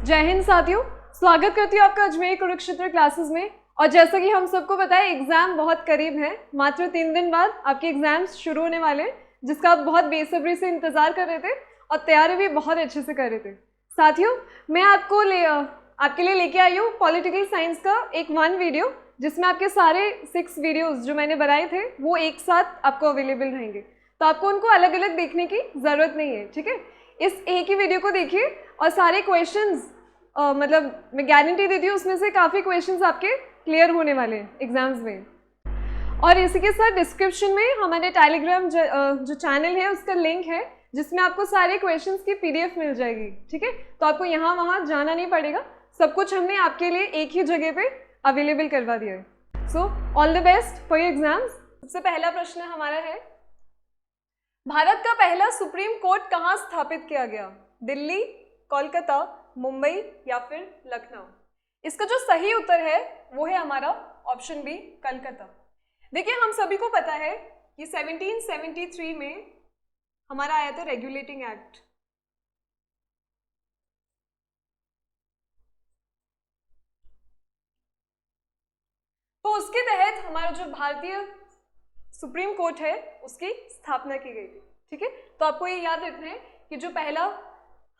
जय हिंद साथियों, स्वागत करती हूँ आपका अजमेर कुरुक्षेत्र क्लासेस में। और जैसा कि हम सबको पता है एग्जाम बहुत करीब है, मात्र 3 दिन बाद आपके एग्जाम्स शुरू होने वाले हैं, जिसका आप बहुत बेसब्री से इंतजार कर रहे थे और तैयारी भी बहुत अच्छे से कर रहे थे। साथियों, मैं आपके लिए लेके आई हूँ पॉलिटिकल साइंस का एक 1 वीडियो, जिसमें आपके सारे 6 वीडियोस जो मैंने बनाए थे वो एक साथ आपको अवेलेबल रहेंगे, तो आपको उनको अलग अलग देखने की ज़रूरत नहीं है। ठीक है, इस एक ही वीडियो को देखिए और सारे क्वेश्चंस मतलब मैं गारंटी देती हूँ उसमें से काफ़ी क्वेश्चंस आपके क्लियर होने वाले हैं एग्जाम्स में। और इसी के साथ डिस्क्रिप्शन में हमारे टेलीग्राम जो चैनल है उसका लिंक है, जिसमें आपको सारे क्वेश्चंस की PDF मिल जाएगी। ठीक है, तो आपको यहाँ वहाँ जाना नहीं पड़ेगा, सब कुछ हमने आपके लिए एक ही जगह पे अवेलेबल करवा दिया है। So all the best for your exams. सबसे पहला प्रश्न हमारा है, भारत का पहला सुप्रीम कोर्ट कहाँ स्थापित किया गया? दिल्ली, कोलकाता, मुंबई या फिर लखनऊ? इसका जो सही उत्तर है वो है हमारा ऑप्शन बी, कलकत्ता। देखिए, हम सभी को पता है कि 1773 में हमारा आया था रेगुलेटिंग एक्ट। तो उसके तहत हमारा जो भारतीय सुप्रीम कोर्ट है उसकी स्थापना की गई थी। ठीक है, तो आपको ये याद रखना है कि जो पहला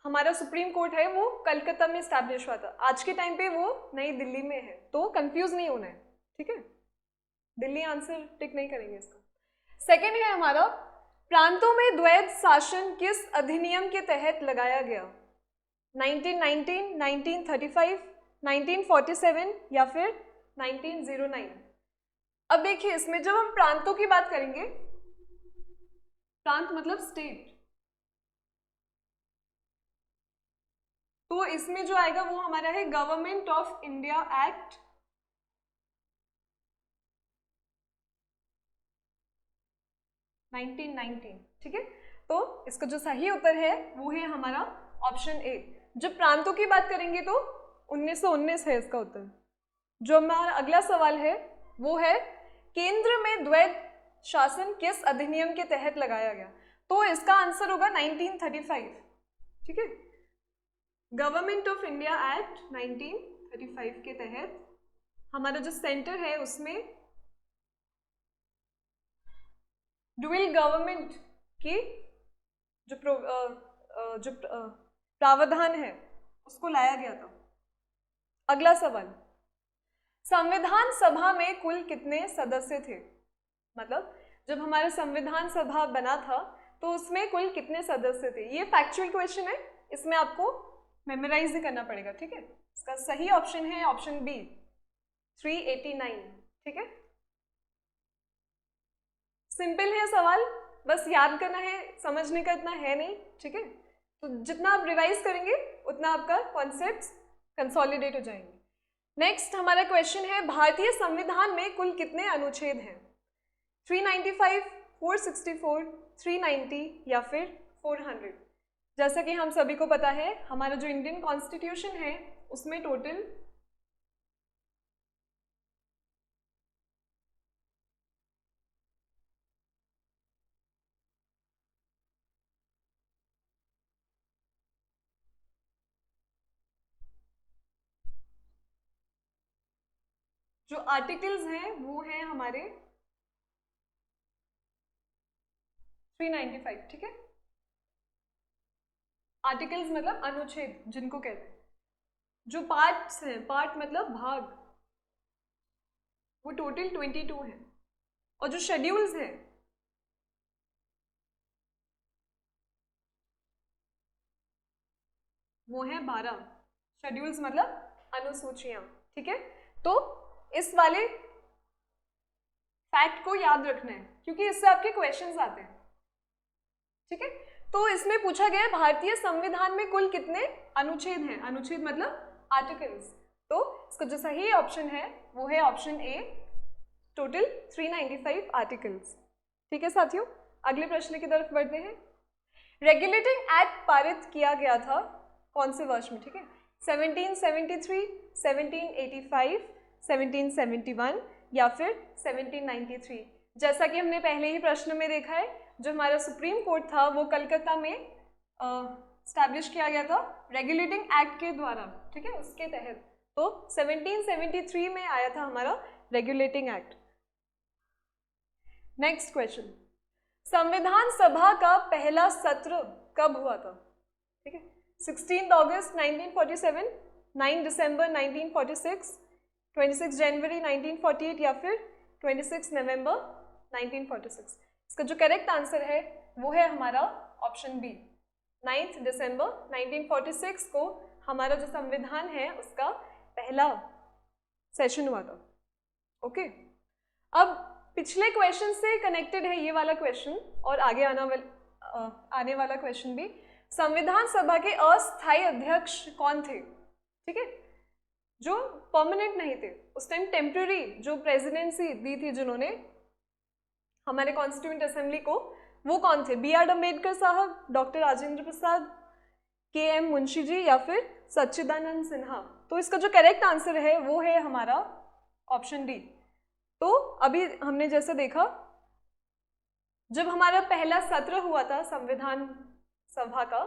हमारा सुप्रीम कोर्ट है वो कलकत्ता में स्टैब्लिश हुआ था। आज के टाइम पे वो नई दिल्ली में है, तो कंफ्यूज नहीं होना है। ठीक है, दिल्ली आंसर टिक नहीं करेंगे इसका। सेकेंड है हमारा, प्रांतों में द्वैध शासन किस अधिनियम के तहत लगाया गया? 1919, 1935, 1947 या फिर 1909? अब देखिए, इसमें जब हम प्रांतों की बात करेंगे, प्रांत मतलब स्टेट, तो इसमें जो आएगा वो हमारा है गवर्नमेंट ऑफ इंडिया एक्ट 1919। ठीक है, तो इसका जो सही उत्तर है वो है हमारा ऑप्शन ए। जब प्रांतों की बात करेंगे तो 1919 है इसका उत्तर। जो हमारा अगला सवाल है वो है, केंद्र में द्वैध शासन किस अधिनियम के तहत लगाया गया? तो इसका आंसर होगा 1935। ठीक है, गवर्नमेंट ऑफ इंडिया एक्ट 1935 के तहत हमारा जो सेंटर है उसमें ड्यूअल गवर्नमेंट की जो प्रावधान है उसको लाया गया था। अगला सवाल, संविधान सभा में कुल कितने सदस्य थे? मतलब जब हमारा संविधान सभा बना था तो उसमें कुल कितने सदस्य थे? ये फैक्चुअल क्वेश्चन है, इसमें आपको मेमोराइज ही करना पड़ेगा। ठीक है, इसका सही ऑप्शन है ऑप्शन बी, 389। ठीक है, सिंपल है सवाल, बस याद करना है, समझने का इतना है नहीं। ठीक है, तो जितना आप रिवाइज करेंगे उतना आपका कॉन्सेप्ट्स कंसोलिडेट हो जाएंगे। नेक्स्ट हमारा क्वेश्चन है, भारतीय संविधान में कुल कितने अनुच्छेद हैं? 395, 464, 390 या फिर 400? जैसा कि हम सभी को पता है हमारा जो इंडियन कॉन्स्टिट्यूशन है उसमें टोटल जो आर्टिकल्स हैं वो हैं हमारे 395। ठीक है, आर्टिकल्स मतलब अनुच्छेद जिनको कहते हैं। जो पार्ट्स हैं, पार्ट मतलब भाग, वो टोटल 22 हैं। और जो शेड्यूल्स हैं वो हैं 12। शेड्यूल्स मतलब अनुसूचियां। ठीक है, तो इस वाले फैक्ट को याद रखना है क्योंकि इससे आपके क्वेश्चंस आते हैं। ठीक है, तो इसमें पूछा गया है भारतीय संविधान में कुल कितने अनुच्छेद हैं? अनुच्छेद मतलब आर्टिकल्स। तो इसका जो सही ऑप्शन है वो है ऑप्शन ए, टोटल 395 आर्टिकल्स। ठीक है साथियों, अगले प्रश्न की तरफ बढ़ते हैं। रेगुलेटिंग एक्ट पारित किया गया था कौन से वर्ष में? ठीक है, 1773, 1785, 1771 या फिर 1793? जैसा कि हमने पहले ही प्रश्न में देखा है, जो हमारा सुप्रीम कोर्ट था वो कलकत्ता में स्टैब्लिश किया गया था रेगुलेटिंग एक्ट के द्वारा, ठीक है, उसके तहत। तो 1773 में आया था हमारा रेगुलेटिंग एक्ट। नेक्स्ट क्वेश्चन, संविधान सभा का पहला सत्र कब हुआ था? ठीक है, 16 अगस्त 1947, 9 दिसंबर 1946, 26 जनवरी 1948 या फिर 26 नवंबर 1946। इसका जो करेक्ट आंसर है वो है हमारा ऑप्शन बी, 9 दिसंबर 1946 को हमारा जो संविधान है उसका पहला सेशन हुआ था। ओके, अब पिछले क्वेश्चन से कनेक्टेड है ये वाला क्वेश्चन और आगे आने वाला क्वेश्चन भी। संविधान सभा के अस्थायी अध्यक्ष कौन थे? ठीक है, जो परमानेंट नहीं थे उस टाइम, टेम्पररी जो प्रेसिडेंसी दी थी जिन्होंने हमारे कॉन्स्टिट्यूएंट असेंबली को, वो कौन थे? बी आर अम्बेडकर साहब, डॉक्टर राजेंद्र प्रसाद, के एम मुंशी जी या फिर सच्चिदानंद सिन्हा। तो इसका जो करेक्ट आंसर है वो है हमारा ऑप्शन डी। तो अभी हमने जैसे देखा, जब हमारा पहला सत्र हुआ था संविधान सभा का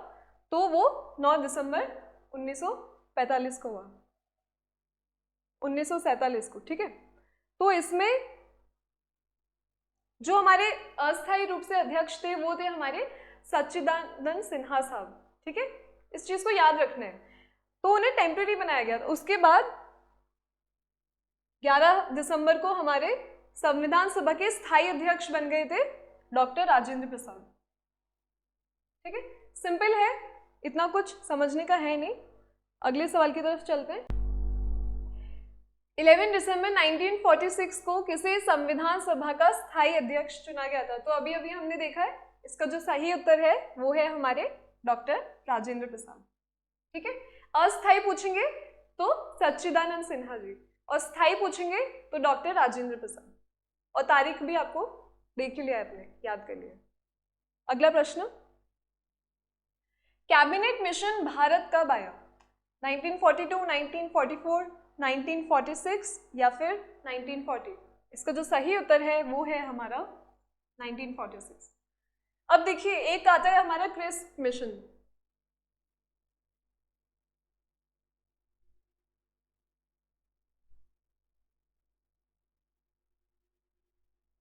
तो वो 9 दिसंबर 1945 को हुआ, 1947 को, ठीक है। तो इसमें जो हमारे अस्थायी रूप से अध्यक्ष थे वो थे हमारे सच्चिदानंद सिन्हा साहब, ठीक है, इस चीज को याद रखना है। तो उन्हें टेम्पररी बनाया गया था। उसके बाद 11 दिसंबर को हमारे संविधान सभा के स्थायी अध्यक्ष बन गए थे डॉक्टर राजेंद्र प्रसाद, ठीक है। सिंपल है, इतना कुछ समझने का है नहीं। अगले सवाल की तरफ चलते हैं। 11 दिसंबर 1946 को किसे संविधान सभा का स्थायी अध्यक्ष चुना गया था? तो अभी अभी हमने देखा है, इसका जो सही उत्तर है वो है हमारे डॉक्टर राजेंद्र प्रसाद, ठीक है। अस्थायी पूछेंगे तो सच्चिदानंद सिन्हा जी, और स्थायी पूछेंगे तो डॉक्टर राजेंद्र प्रसाद। और तारीख भी आपको देख लिया है, आपने याद कर लिया। अगला प्रश्न, कैबिनेट मिशन भारत कब आया? 1942, 1944, 1946 या फिर 1940? इसका जो सही उत्तर है वो है हमारा 1946। अब देखिए, एक आता है हमारा क्रिस्प मिशन।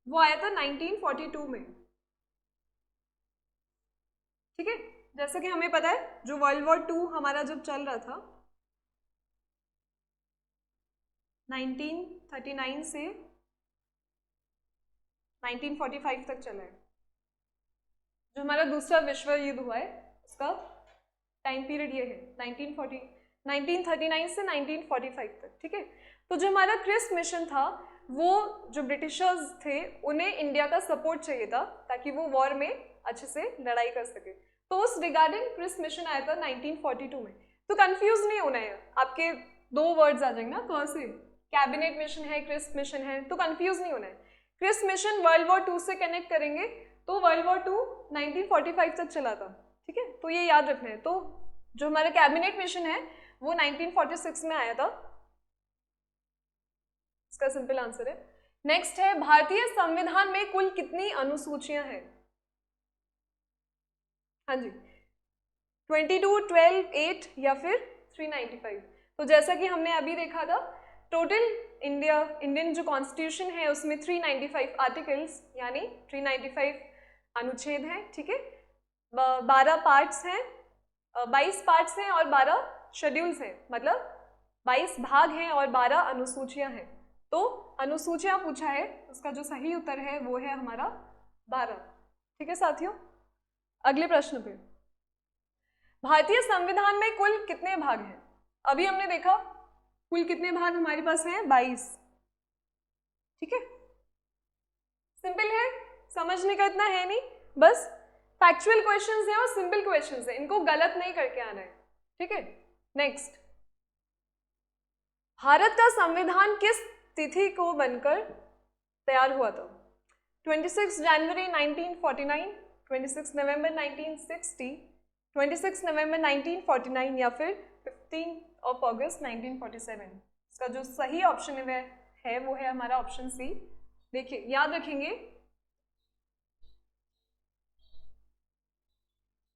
वो आया था 1942 में, ठीक है। जैसा कि हमें पता है, जो वर्ल्ड वॉर 2 हमारा जब चल रहा था 1939 से 1945 तक चला है, जो हमारा दूसरा विश्व युद्ध हुआ है उसका टाइम पीरियड ये है 1939 से 1945 तक, ठीक है। तो जो हमारा क्रिस्प मिशन था, वो जो ब्रिटिशर्स थे उन्हें इंडिया का सपोर्ट चाहिए था ताकि वो वॉर में अच्छे से लड़ाई कर सके। तो उस रिगार्डिंग क्रिस्प मिशन आया था 1942 में। तो कंफ्यूज नहीं होना है, आपके दो वर्ड्स आ जाएंगे ना, कौन से, कैबिनेट मिशन है, क्रिस्प मिशन है, तो कंफ्यूज नहीं होना है। क्रिस्प मिशन वर्ल्ड वॉर 2 से कनेक्ट करेंगे तो वर्ल्ड वॉर 2 1945 तक चला था, ठीक है, तो ये याद रखना है। तो जो हमारा कैबिनेट मिशन है वो 1946 में आया था, इसका सिंपल आंसर है। नेक्स्ट है, भारतीय संविधान में कुल कितनी अनुसूचियां हैं? हाँ जी, 22, 12, 8 या फिर 395। तो जैसा कि हमने अभी देखा था, टोटल इंडियन जो कॉन्स्टिट्यूशन है उसमें 395 आर्टिकल्स यानी 395 अनुच्छेद हैं, ठीक है। 12 पार्ट्स हैं, 22 पार्ट्स हैं और 12 शेड्यूल्स हैं, मतलब 22 भाग हैं और 12 अनुसूचियां हैं। तो अनुसूचियां पूछा है, उसका जो सही उत्तर है वो है हमारा 12, ठीक है साथियों। अगले प्रश्न पे, भारतीय संविधान में कुल कितने भाग हैं? अभी हमने देखा कुल कितने भाग हमारे पास हैं, 22, ठीक है। सिंपल है, समझने का इतना है नहीं, बस फैक्चुअल क्वेश्चंस हैं और सिंपल क्वेश्चंस हैं, इनको गलत नहीं करके आना है, ठीक है। नेक्स्ट, भारत का संविधान किस तिथि को बनकर तैयार हुआ था? 26 जनवरी 1949, 26 नवंबर 1960, 26 नवंबर 1949 या फिर 15 अगस्त 1947? इसका जो सही ऑप्शन है वो है हमारा ऑप्शन सी। देखिए, याद रखेंगे,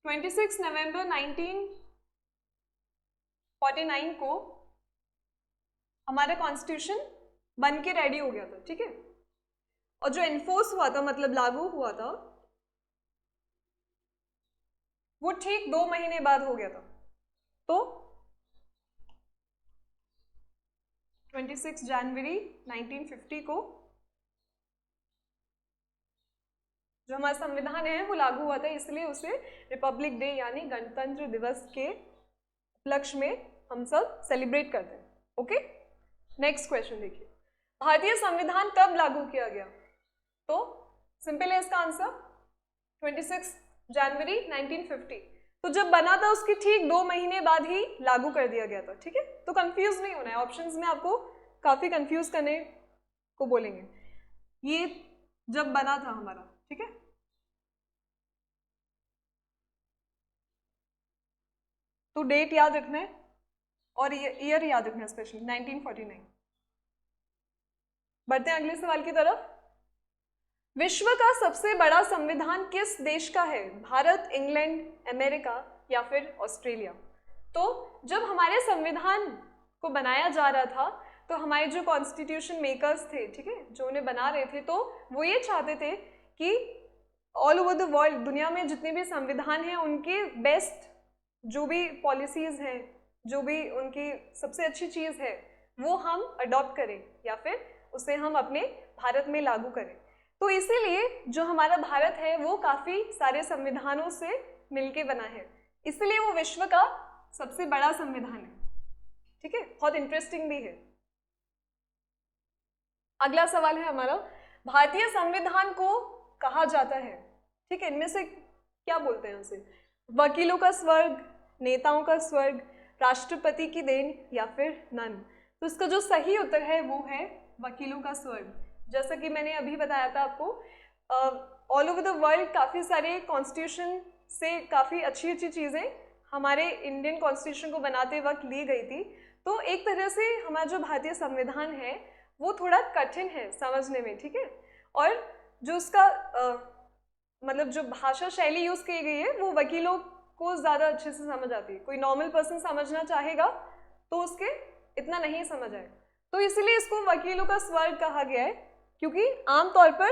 26 नवंबर 1949 को हमारा कॉन्स्टिट्यूशन बन के रेडी हो गया था, ठीक है। और जो एनफोर्स हुआ था, मतलब लागू हुआ था, वो ठीक 2 महीने बाद हो गया था। तो 26 जनवरी 1950 को जो हमारा संविधान है वो लागू हुआ था, इसलिए उसे रिपब्लिक डे यानी गणतंत्र दिवस के उपलक्ष्य में हम सब सेलिब्रेट करते हैं। ओके, नेक्स्ट क्वेश्चन देखिए, भारतीय संविधान कब लागू किया गया? तो सिंपल है इसका आंसर 26 जनवरी 1950। तो जब बना था उसके ठीक 2 महीने बाद ही लागू कर दिया गया था, ठीक है। तो कंफ्यूज नहीं होना है, ऑप्शंस में आपको काफी कंफ्यूज करने को बोलेंगे। ये जब बना था हमारा, ठीक है। तो डेट याद रखना है और ईयर याद रखना है, स्पेशली 1949। बढ़ते हैं अगले सवाल की तरफ। विश्व का सबसे बड़ा संविधान किस देश का है? भारत, इंग्लैंड, अमेरिका या फिर ऑस्ट्रेलिया? तो जब हमारे संविधान को बनाया जा रहा था तो हमारे जो कॉन्स्टिट्यूशन मेकर्स थे, ठीक है, जो उन्हें बना रहे थे, तो वो ये चाहते थे कि ऑल ओवर द वर्ल्ड, दुनिया में जितने भी संविधान हैं उनके बेस्ट जो भी पॉलिसीज हैं, जो भी उनकी सबसे अच्छी चीज़ है, वो हम अडॉप्ट करें या फिर उसे हम अपने भारत में लागू करें। तो इसीलिए जो हमारा भारत है वो काफ़ी सारे संविधानों से मिलके बना है, इसलिए वो विश्व का सबसे बड़ा संविधान है, ठीक है। बहुत इंटरेस्टिंग भी है। अगला सवाल है हमारा, भारतीय संविधान को कहा जाता है, ठीक है, इनमें से क्या बोलते हैं उसे? वकीलों का स्वर्ग, नेताओं का स्वर्ग, राष्ट्रपति की देन या फिर नन? तो इसका जो सही उत्तर है वो है वकीलों का स्वर्ग। जैसा कि मैंने अभी बताया था आपको, ऑल ओवर द वर्ल्ड काफ़ी सारे कॉन्स्टिट्यूशन से काफ़ी अच्छी अच्छी चीज़ें हमारे इंडियन कॉन्स्टिट्यूशन को बनाते वक्त ली गई थी। तो एक तरह से हमारा जो भारतीय संविधान है वो थोड़ा कठिन है समझने में, ठीक है। और जो उसका मतलब जो भाषा शैली यूज़ की गई है वो वकीलों को ज़्यादा अच्छे से समझ आती है। कोई नॉर्मल पर्सन समझना चाहेगा तो उसके इतना नहीं समझ आएगा, तो इसलिए इसको वकीलों का स्वर्ग कहा गया है, क्योंकि आमतौर पर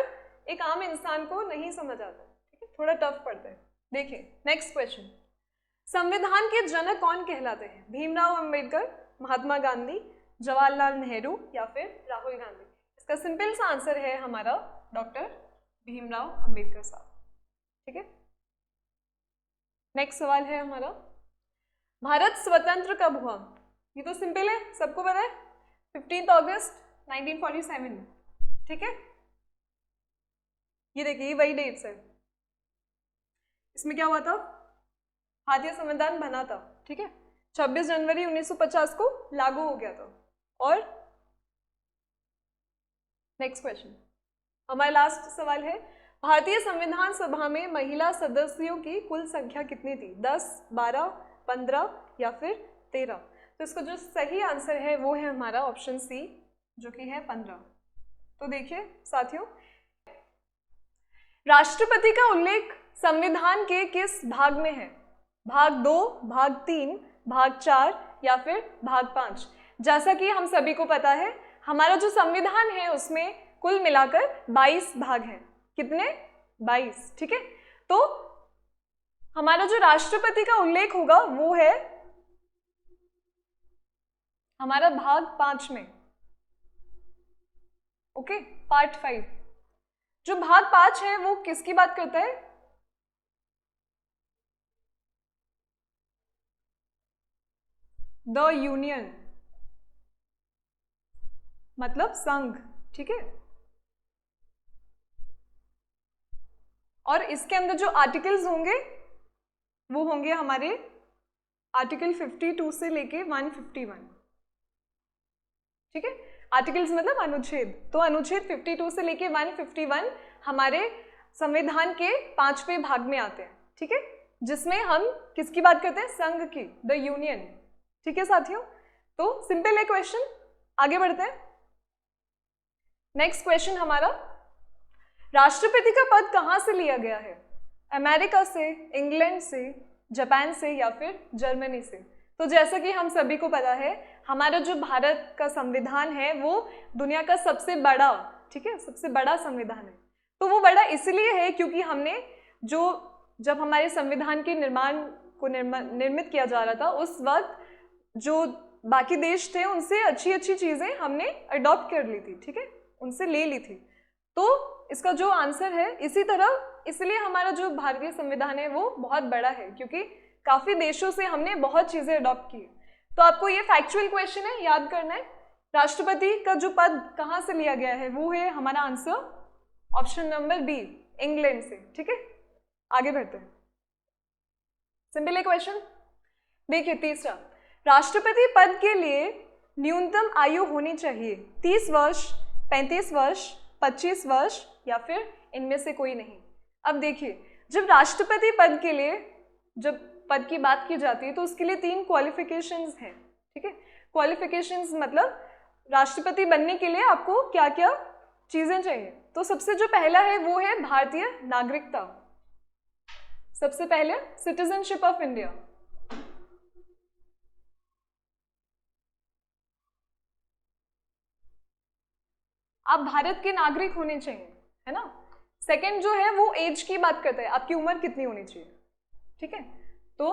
एक आम इंसान को नहीं समझ आता, ठीक है, थोड़ा टफ पड़ता है। देखिए नेक्स्ट क्वेश्चन, संविधान के जनक कौन कहलाते हैं? भीमराव अंबेडकर, महात्मा गांधी, जवाहरलाल नेहरू या फिर राहुल गांधी? इसका सिंपल सा आंसर है हमारा डॉक्टर भीमराव अंबेडकर साहब, ठीक है। नेक्स्ट सवाल है हमारा, भारत स्वतंत्र कब हुआ? ये तो सिंपल है, सबको पता है, 15 अगस्त 1947, ठीक है। ये देखिए वही डेट्स है। इसमें क्या हुआ था? भारतीय संविधान बना था, ठीक है, 26 जनवरी 1950 को लागू हो गया था। और नेक्स्ट क्वेश्चन, हमारा लास्ट सवाल है, भारतीय संविधान सभा में महिला सदस्यों की कुल संख्या कितनी थी? 10, 12, 15 या फिर 13? तो इसका जो सही आंसर है वो है हमारा ऑप्शन सी, जो कि है 15। तो देखिए साथियों, राष्ट्रपति का उल्लेख संविधान के किस भाग में है? भाग 2, भाग 3, भाग 4 या फिर भाग 5? जैसा कि हम सभी को पता है हमारा जो संविधान है उसमें कुल मिलाकर 22 भाग हैं। कितने? 22, ठीक है। तो हमारा जो राष्ट्रपति का उल्लेख होगा वो है हमारा भाग 5 में, ओके, पार्ट 5। जो भाग 5 है वो किसकी बात करता है? द यूनियन, मतलब संघ, ठीक है। और इसके अंदर जो आर्टिकल्स होंगे वो होंगे हमारे आर्टिकल 52 से लेके 151, ठीक है। आर्टिकल्स मतलब अनुच्छेद, तो अनुच्छेद 52 से लेके 151 हमारे संविधान के 5वें भाग में आते हैं, ठीक है, जिसमें हम किसकी बात करते हैं? संघ की, द यूनियन, ठीक है साथियों। तो सिंपल है क्वेश्चन, आगे बढ़ते हैं। नेक्स्ट क्वेश्चन हमारा, राष्ट्रपति का पद कहां से लिया गया है? अमेरिका से, इंग्लैंड से, जापान से या फिर जर्मनी से? तो जैसा कि हम सभी को पता है, हमारा जो भारत का संविधान है वो दुनिया का सबसे बड़ा, ठीक है, सबसे बड़ा संविधान है। तो वो बड़ा इसलिए है क्योंकि हमने जब हमारे संविधान के निर्माण को निर्मित किया जा रहा था, उस वक्त जो बाकी देश थे उनसे अच्छी अच्छी चीज़ें हमने अडॉप्ट कर ली थी, ठीक है, उनसे ले ली थी। तो इसका जो आंसर है इसी तरह, इसलिए हमारा जो भारतीय संविधान है वो बहुत बड़ा है क्योंकि काफ़ी देशों से हमने बहुत चीज़ें अडॉप्ट की। तो आपको ये फैक्चुअल क्वेश्चन है, याद करना है। राष्ट्रपति का जो पद कहाँ से लिया गया है, वो है हमारा answer option number B, England से, ठीक है। आगे बढ़ते हैं, सिंपल है क्वेश्चन। देखिए तीसरा, राष्ट्रपति पद के लिए न्यूनतम आयु होनी चाहिए 30 वर्ष, 35 वर्ष, 25 वर्ष या फिर इनमें से कोई नहीं। अब देखिए, जब राष्ट्रपति पद के लिए जब पद की बात की जाती है तो उसके लिए 3 क्वालिफिकेशंस हैं, ठीक है। क्वालिफिकेशंस मतलब राष्ट्रपति बनने के लिए आपको क्या क्या चीजें चाहिए। तो सबसे जो पहला है वो है भारतीय नागरिकता, सबसे पहले सिटीजनशिप ऑफ इंडिया। आप भारत के नागरिक होने चाहिए, है ना। सेकंड जो है वो एज की बात करता है, आपकी उम्र कितनी होनी चाहिए, ठीक है। तो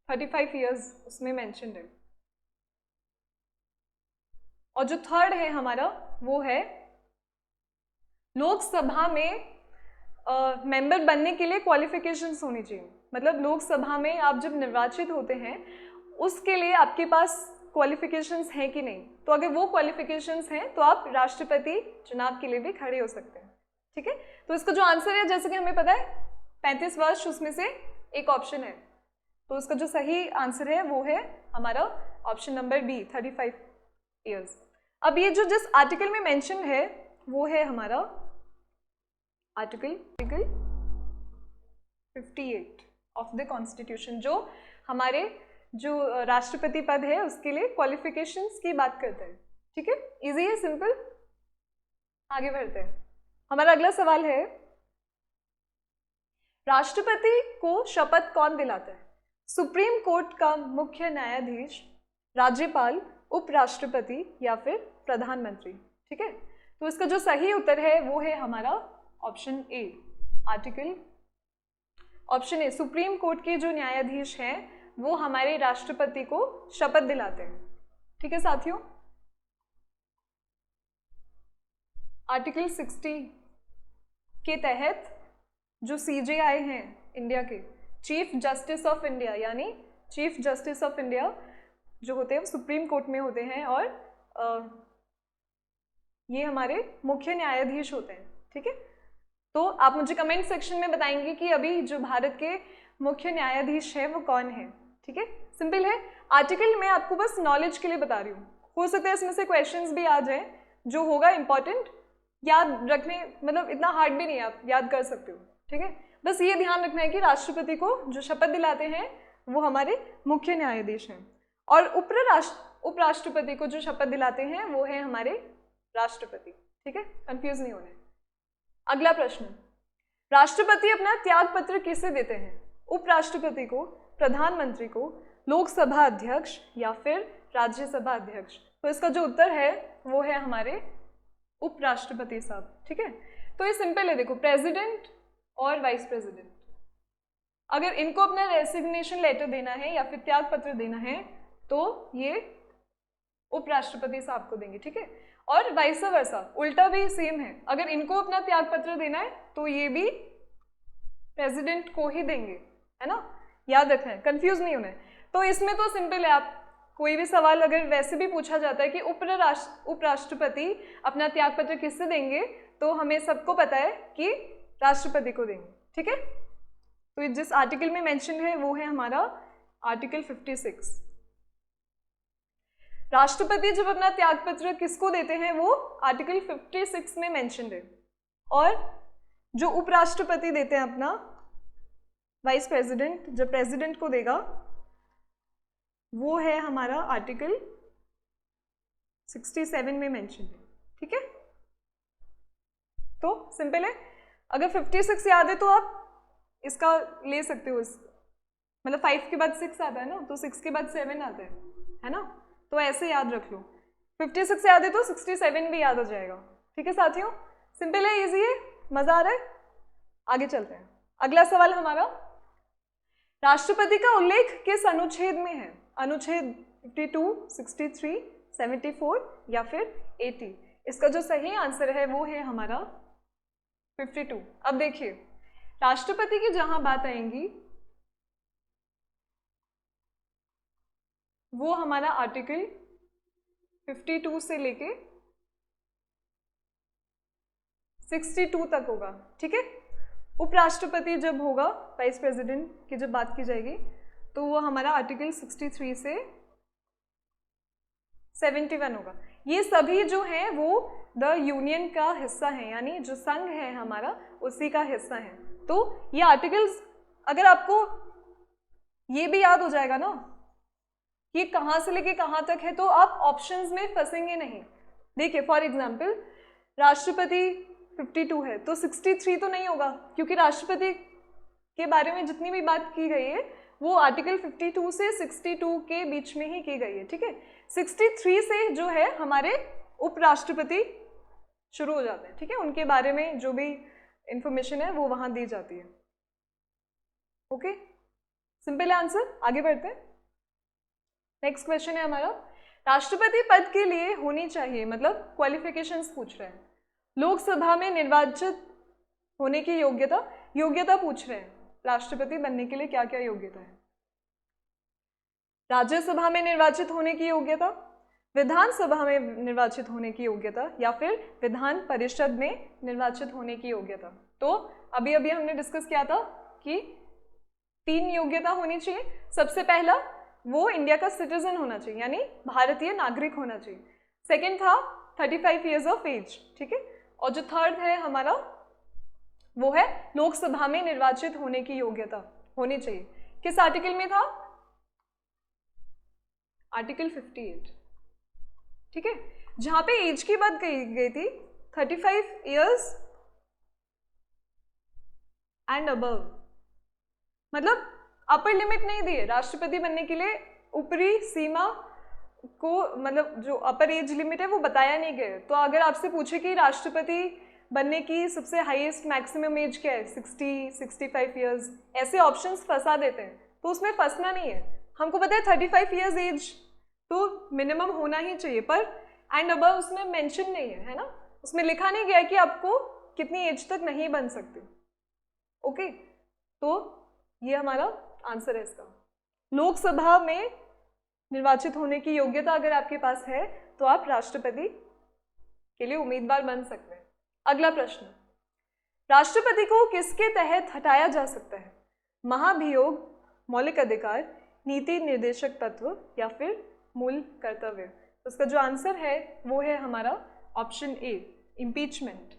35 इयर्स उसमें मेंशन्ड है। और जो थर्ड है हमारा वो है लोकसभा में मेंबर बनने के लिए क्वालिफिकेशंस होनी चाहिए। मतलब लोकसभा में आप जब निर्वाचित होते हैं उसके लिए आपके पास क्वालिफिकेशंस हैं कि नहीं। तो अगर वो क्वालिफिकेशंस हैं तो आप राष्ट्रपति चुनाव के लिए भी खड़े हो सकते हैं, ठीक है। तो इसका जो आंसर है, जैसे कि हमें पता है 35 वर्ष उसमें से एक ऑप्शन है, तो इसका जो सही आंसर है वो है हमारा ऑप्शन नंबर बी, 35 इयर्स। अब ये जो जिस आर्टिकल में मेंशन है वो है हमारा आर्टिकल 58 ऑफ द कॉन्स्टिट्यूशन, जो हमारे जो राष्ट्रपति पद है उसके लिए क्वालिफिकेशंस की बात करता है, ठीक है। इजी है, सिंपल। आगे बढ़ते हैं। हमारा अगला सवाल है, राष्ट्रपति को शपथ कौन दिलाता है? सुप्रीम कोर्ट का मुख्य न्यायाधीश, राज्यपाल, उपराष्ट्रपति या फिर प्रधानमंत्री, ठीक है। तो इसका जो सही उत्तर है वो है हमारा option A, article option A, supreme court के जो न्यायाधीश हैं वो हमारे राष्ट्रपति को शपथ दिलाते हैं, ठीक है साथियों। आर्टिकल 60 के तहत जो CJI हैं इंडिया के, चीफ जस्टिस ऑफ इंडिया, यानी चीफ जस्टिस ऑफ इंडिया जो होते हैं वो सुप्रीम कोर्ट में होते हैं और ये हमारे मुख्य न्यायाधीश होते हैं, ठीक है। तो आप मुझे कमेंट सेक्शन में बताएंगे कि अभी जो भारत के मुख्य न्यायाधीश हैं वो कौन है, ठीक है। सिंपल है, आर्टिकल मैं आपको बस नॉलेज के लिए बता रही हूँ, हो सकता है इसमें से क्वेश्चंस भी आ जाए जो होगा इंपॉर्टेंट, याद रखने, मतलब इतना हार्ड भी नहीं है, आप याद कर सकते हो, ठीक है। बस ये ध्यान रखना है कि राष्ट्रपति को जो शपथ दिलाते हैं वो हमारे मुख्य न्यायाधीश हैं और उपराष्ट्रपति को जो शपथ दिलाते हैं वो है हमारे राष्ट्रपति, ठीक है, कंफ्यूज नहीं होना। अगला प्रश्न, राष्ट्रपति अपना त्याग पत्र किसे देते हैं? उपराष्ट्रपति को, प्रधानमंत्री को, लोकसभा अध्यक्ष या फिर राज्यसभा अध्यक्ष? तो इसका जो उत्तर है वो है हमारे उपराष्ट्रपति साहब, ठीक है। तो ये सिंपल है, देखो प्रेसिडेंट और वाइस प्रेसिडेंट, अगर इनको अपना रेसिग्नेशन लेटर देना है या फिर त्याग पत्र देना है तो ये उपराष्ट्रपति साहब को देंगे, ठीक है। और वाइस वर्सा, उल्टा भी सेम है, अगर इनको अपना त्याग पत्र देना है तो ये भी प्रेसिडेंट को ही देंगे, है ना, याद रखना है, कंफ्यूज नहीं होना है। तो इसमें तो सिंपल है, आप कोई भी सवाल अगर वैसे भी पूछा जाता है कि उपराष्ट्रपति अपना त्याग पत्र किससे देंगे, तो हमें सबको पता है कि राष्ट्रपति को देंगे, ठीक है। तो जिस आर्टिकल में मेंशन है वो है हमारा आर्टिकल 56। राष्ट्रपति जब अपना त्याग पत्र किसको देते हैं वो आर्टिकल 56 में मेंशन है, और जो उपराष्ट्रपति देते हैं अपना वाइस प्रेसिडेंट जब प्रेसिडेंट को देगा वो है हमारा आर्टिकल 67 में मेंशन है, ठीक है। तो सिंपल है, अगर 56 याद है तो आप इसका ले सकते हो, इस मतलब 5 के बाद 6 आता है ना, तो 6 के बाद 7 आता है ना, तो ऐसे याद रख लो। 56 याद है तो 67 भी याद हो जाएगा। ठीक है साथियों, सिंपल है, इजी है, मजा आ रहा है। आगे चलते हैं। अगला सवाल हमारा, राष्ट्रपति का उल्लेख किस अनुच्छेद में है? अनुच्छेद 52, 63, 74 या फिर 80? इसका जो सही आंसर है वो है हमारा 52। अब देखिए, राष्ट्रपति की जहां बात आएंगी वो हमारा आर्टिकल 52 से लेके 62 तक होगा। ठीक है, उपराष्ट्रपति जब होगा, वाइस प्रेसिडेंट की जब बात की जाएगी, तो वो हमारा आर्टिकल 63 से 71 होगा। ये सभी जो हैं वो द यूनियन का हिस्सा है, यानी जो संघ है हमारा उसी का हिस्सा है। तो ये आर्टिकल्स, अगर आपको ये भी याद हो जाएगा ना कि कहाँ से लेके कहाँ तक है, तो आप ऑप्शंस में फंसेंगे नहीं। देखिए फॉर एग्जाम्पल, राष्ट्रपति 52 है तो 63 तो नहीं होगा, क्योंकि राष्ट्रपति के बारे में जितनी भी बात की गई है वो आर्टिकल 52 से 62 के बीच में ही की गई है। ठीक है, 63 से जो है हमारे उपराष्ट्रपति शुरू हो जाते हैं। ठीक है, उनके बारे में जो भी इंफॉर्मेशन है वो वहां दी जाती है। Okay, simple answer. आगे बढ़ते हैं। नेक्स्ट क्वेश्चन है हमारा, राष्ट्रपति पद के लिए होनी चाहिए, मतलब क्वालिफिकेशंस पूछ रहे हैं। लोकसभा में निर्वाचित होने की योग्यता पूछ रहे हैं। राष्ट्रपति बनने के लिए क्या क्या योग्यता है? राज्यसभा में निर्वाचित होने की योग्यता, विधानसभा में निर्वाचित होने की योग्यता, या फिर विधान परिषद में निर्वाचित होने की योग्यता। तो अभी अभी हमने डिस्कस किया था कि 3 योग्यता होनी चाहिए। सबसे पहला वो इंडिया का सिटीजन होना चाहिए, यानी भारतीय नागरिक होना चाहिए। सेकेंड था 35 ईयर्स ऑफ एज। ठीक है, और जो थर्ड है हमारा वो है लोकसभा में निर्वाचित होने की योग्यता होनी चाहिए। किस आर्टिकल में था? आर्टिकल 58। ठीक है, जहां पे एज की बात कही गई थी 35 ईयर्स एंड अबव, मतलब अपर लिमिट नहीं दी है राष्ट्रपति बनने के लिए। ऊपरी सीमा को, मतलब जो अपर एज लिमिट है वो बताया नहीं गया। तो अगर आपसे पूछे कि राष्ट्रपति बनने की सबसे हाईएस्ट मैक्सिमम एज क्या है, 60, 65 ईयर्स, ऐसे ऑप्शंस फंसा देते हैं। तो उसमें फंसना नहीं है। हमको पता है 35 ईयर्स एज तो मिनिमम होना ही चाहिए, पर एंड अबव उसमें मेंशन नहीं है, है ना, उसमें लिखा नहीं गया कि आपको कितनी एज तक नहीं बन सकते। ओके, तो ये हमारा आंसर है इसका। लोकसभा में निर्वाचित होने की योग्यता अगर आपके पास है तो आप राष्ट्रपति के लिए उम्मीदवार बन सकते हैं। अगला प्रश्न, राष्ट्रपति को किसके तहत हटाया जा सकता है? महाभियोग, मौलिक अधिकार, नीति निर्देशक तत्व, या फिर मूल कर्तव्य? तो इसका जो आंसर है वो है हमारा option A, impeachment.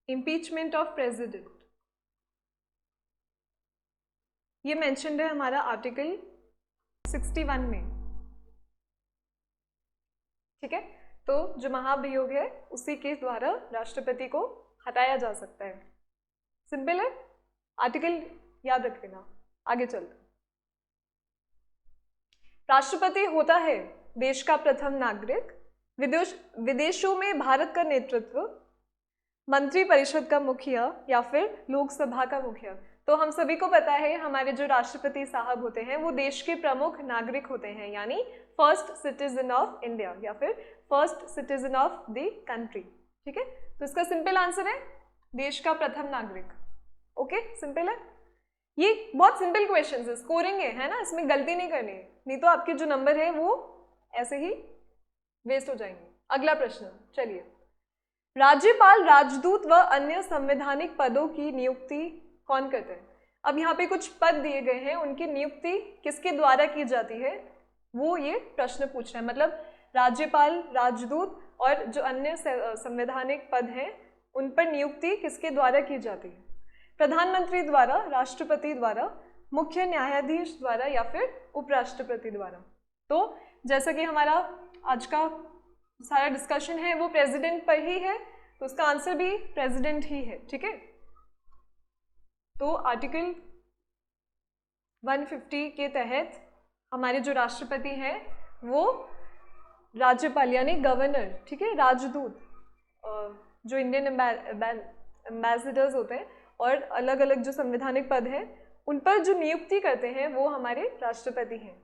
Impeachment of president, ये मेंशन्ड है हमारा आर्टिकल 61 में। ठीक है, तो जो महाभियोग है उसी के द्वारा राष्ट्रपति को हटाया जा सकता है। सिंपल है, आर्टिकल याद रख लेना। आगे चलते, राष्ट्रपति होता है देश का प्रथम नागरिक, विदेशों में भारत का नेतृत्व, मंत्री परिषद का मुखिया, या फिर लोकसभा का मुखिया। तो हम सभी को पता है हमारे जो राष्ट्रपति साहब होते हैं वो देश के प्रमुख नागरिक होते हैं, यानी फर्स्ट सिटीजन ऑफ इंडिया या फिर first citizen of the country. ठीक है, तो इसका सिंपल आंसर है देश का प्रथम नागरिक। ओके, सिंपल है। ये बहुत सिंपल क्वेश्चन है, स्कोरिंग है ना, इसमें गलती नहीं करनी है, नहीं तो आपके जो नंबर है वो ऐसे ही वेस्ट हो जाएंगे। अगला प्रश्न, चलिए, राज्यपाल, राजदूत व अन्य संवैधानिक पदों की नियुक्ति कौन करते हैं? अब यहाँ पे कुछ पद दिए गए हैं, उनकी नियुक्ति किसके द्वारा की जाती है वो ये प्रश्न पूछ रहे हैं। मतलब राज्यपाल, राजदूत और जो अन्य संवैधानिक पद हैं उन पर नियुक्ति किसके द्वारा की जाती है? प्रधानमंत्री द्वारा, राष्ट्रपति द्वारा, मुख्य न्यायाधीश द्वारा, या फिर उपराष्ट्रपति द्वारा? तो जैसा कि हमारा आज का सारा डिस्कशन है वो प्रेसिडेंट पर ही है, तो उसका आंसर भी प्रेसिडेंट ही है, ठीक है। तो आर्टिकल 150 के तहत हमारे जो राष्ट्रपति हैं वो राज्यपाल यानी गवर्नर, ठीक है, राजदूत, जो इंडियन एम्बेसडर्स होते हैं और अलग अलग जो संवैधानिक पद हैं उन पर जो नियुक्ति करते हैं वो हमारे राष्ट्रपति हैं।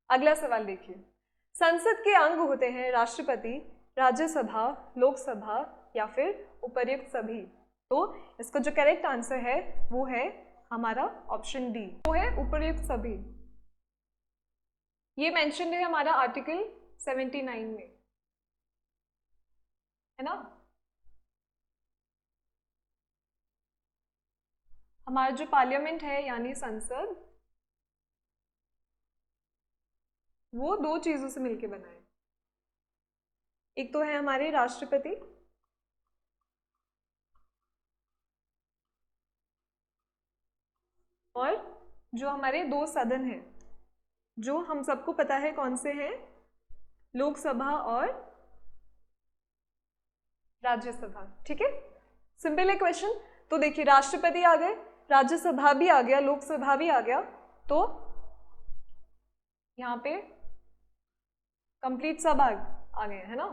अगला सवाल देखिए, संसद के अंग होते हैं राष्ट्रपति, राज्यसभा, लोकसभा या फिर उपर्युक्त सभी। तो इसका जो करेक्ट आंसर है वो है हमारा ऑप्शन डी, वो है उपर्युक्त सभी। ये मेंशन है हमारा आर्टिकल 79 में, है ना। हमारा जो पार्लियामेंट है यानी संसद, वो दो चीजों से मिलकर बना है। एक तो है हमारे राष्ट्रपति और जो हमारे दो सदन हैं जो हम सबको पता है कौन से हैं, लोकसभा और राज्यसभा, ठीक है। सिंपल है क्वेश्चन। तो देखिए राष्ट्रपति आ गए, राज्यसभा भी आ गया, लोकसभा भी आ गया, तो यहाँ पे कंप्लीट सब आ गए, है ना।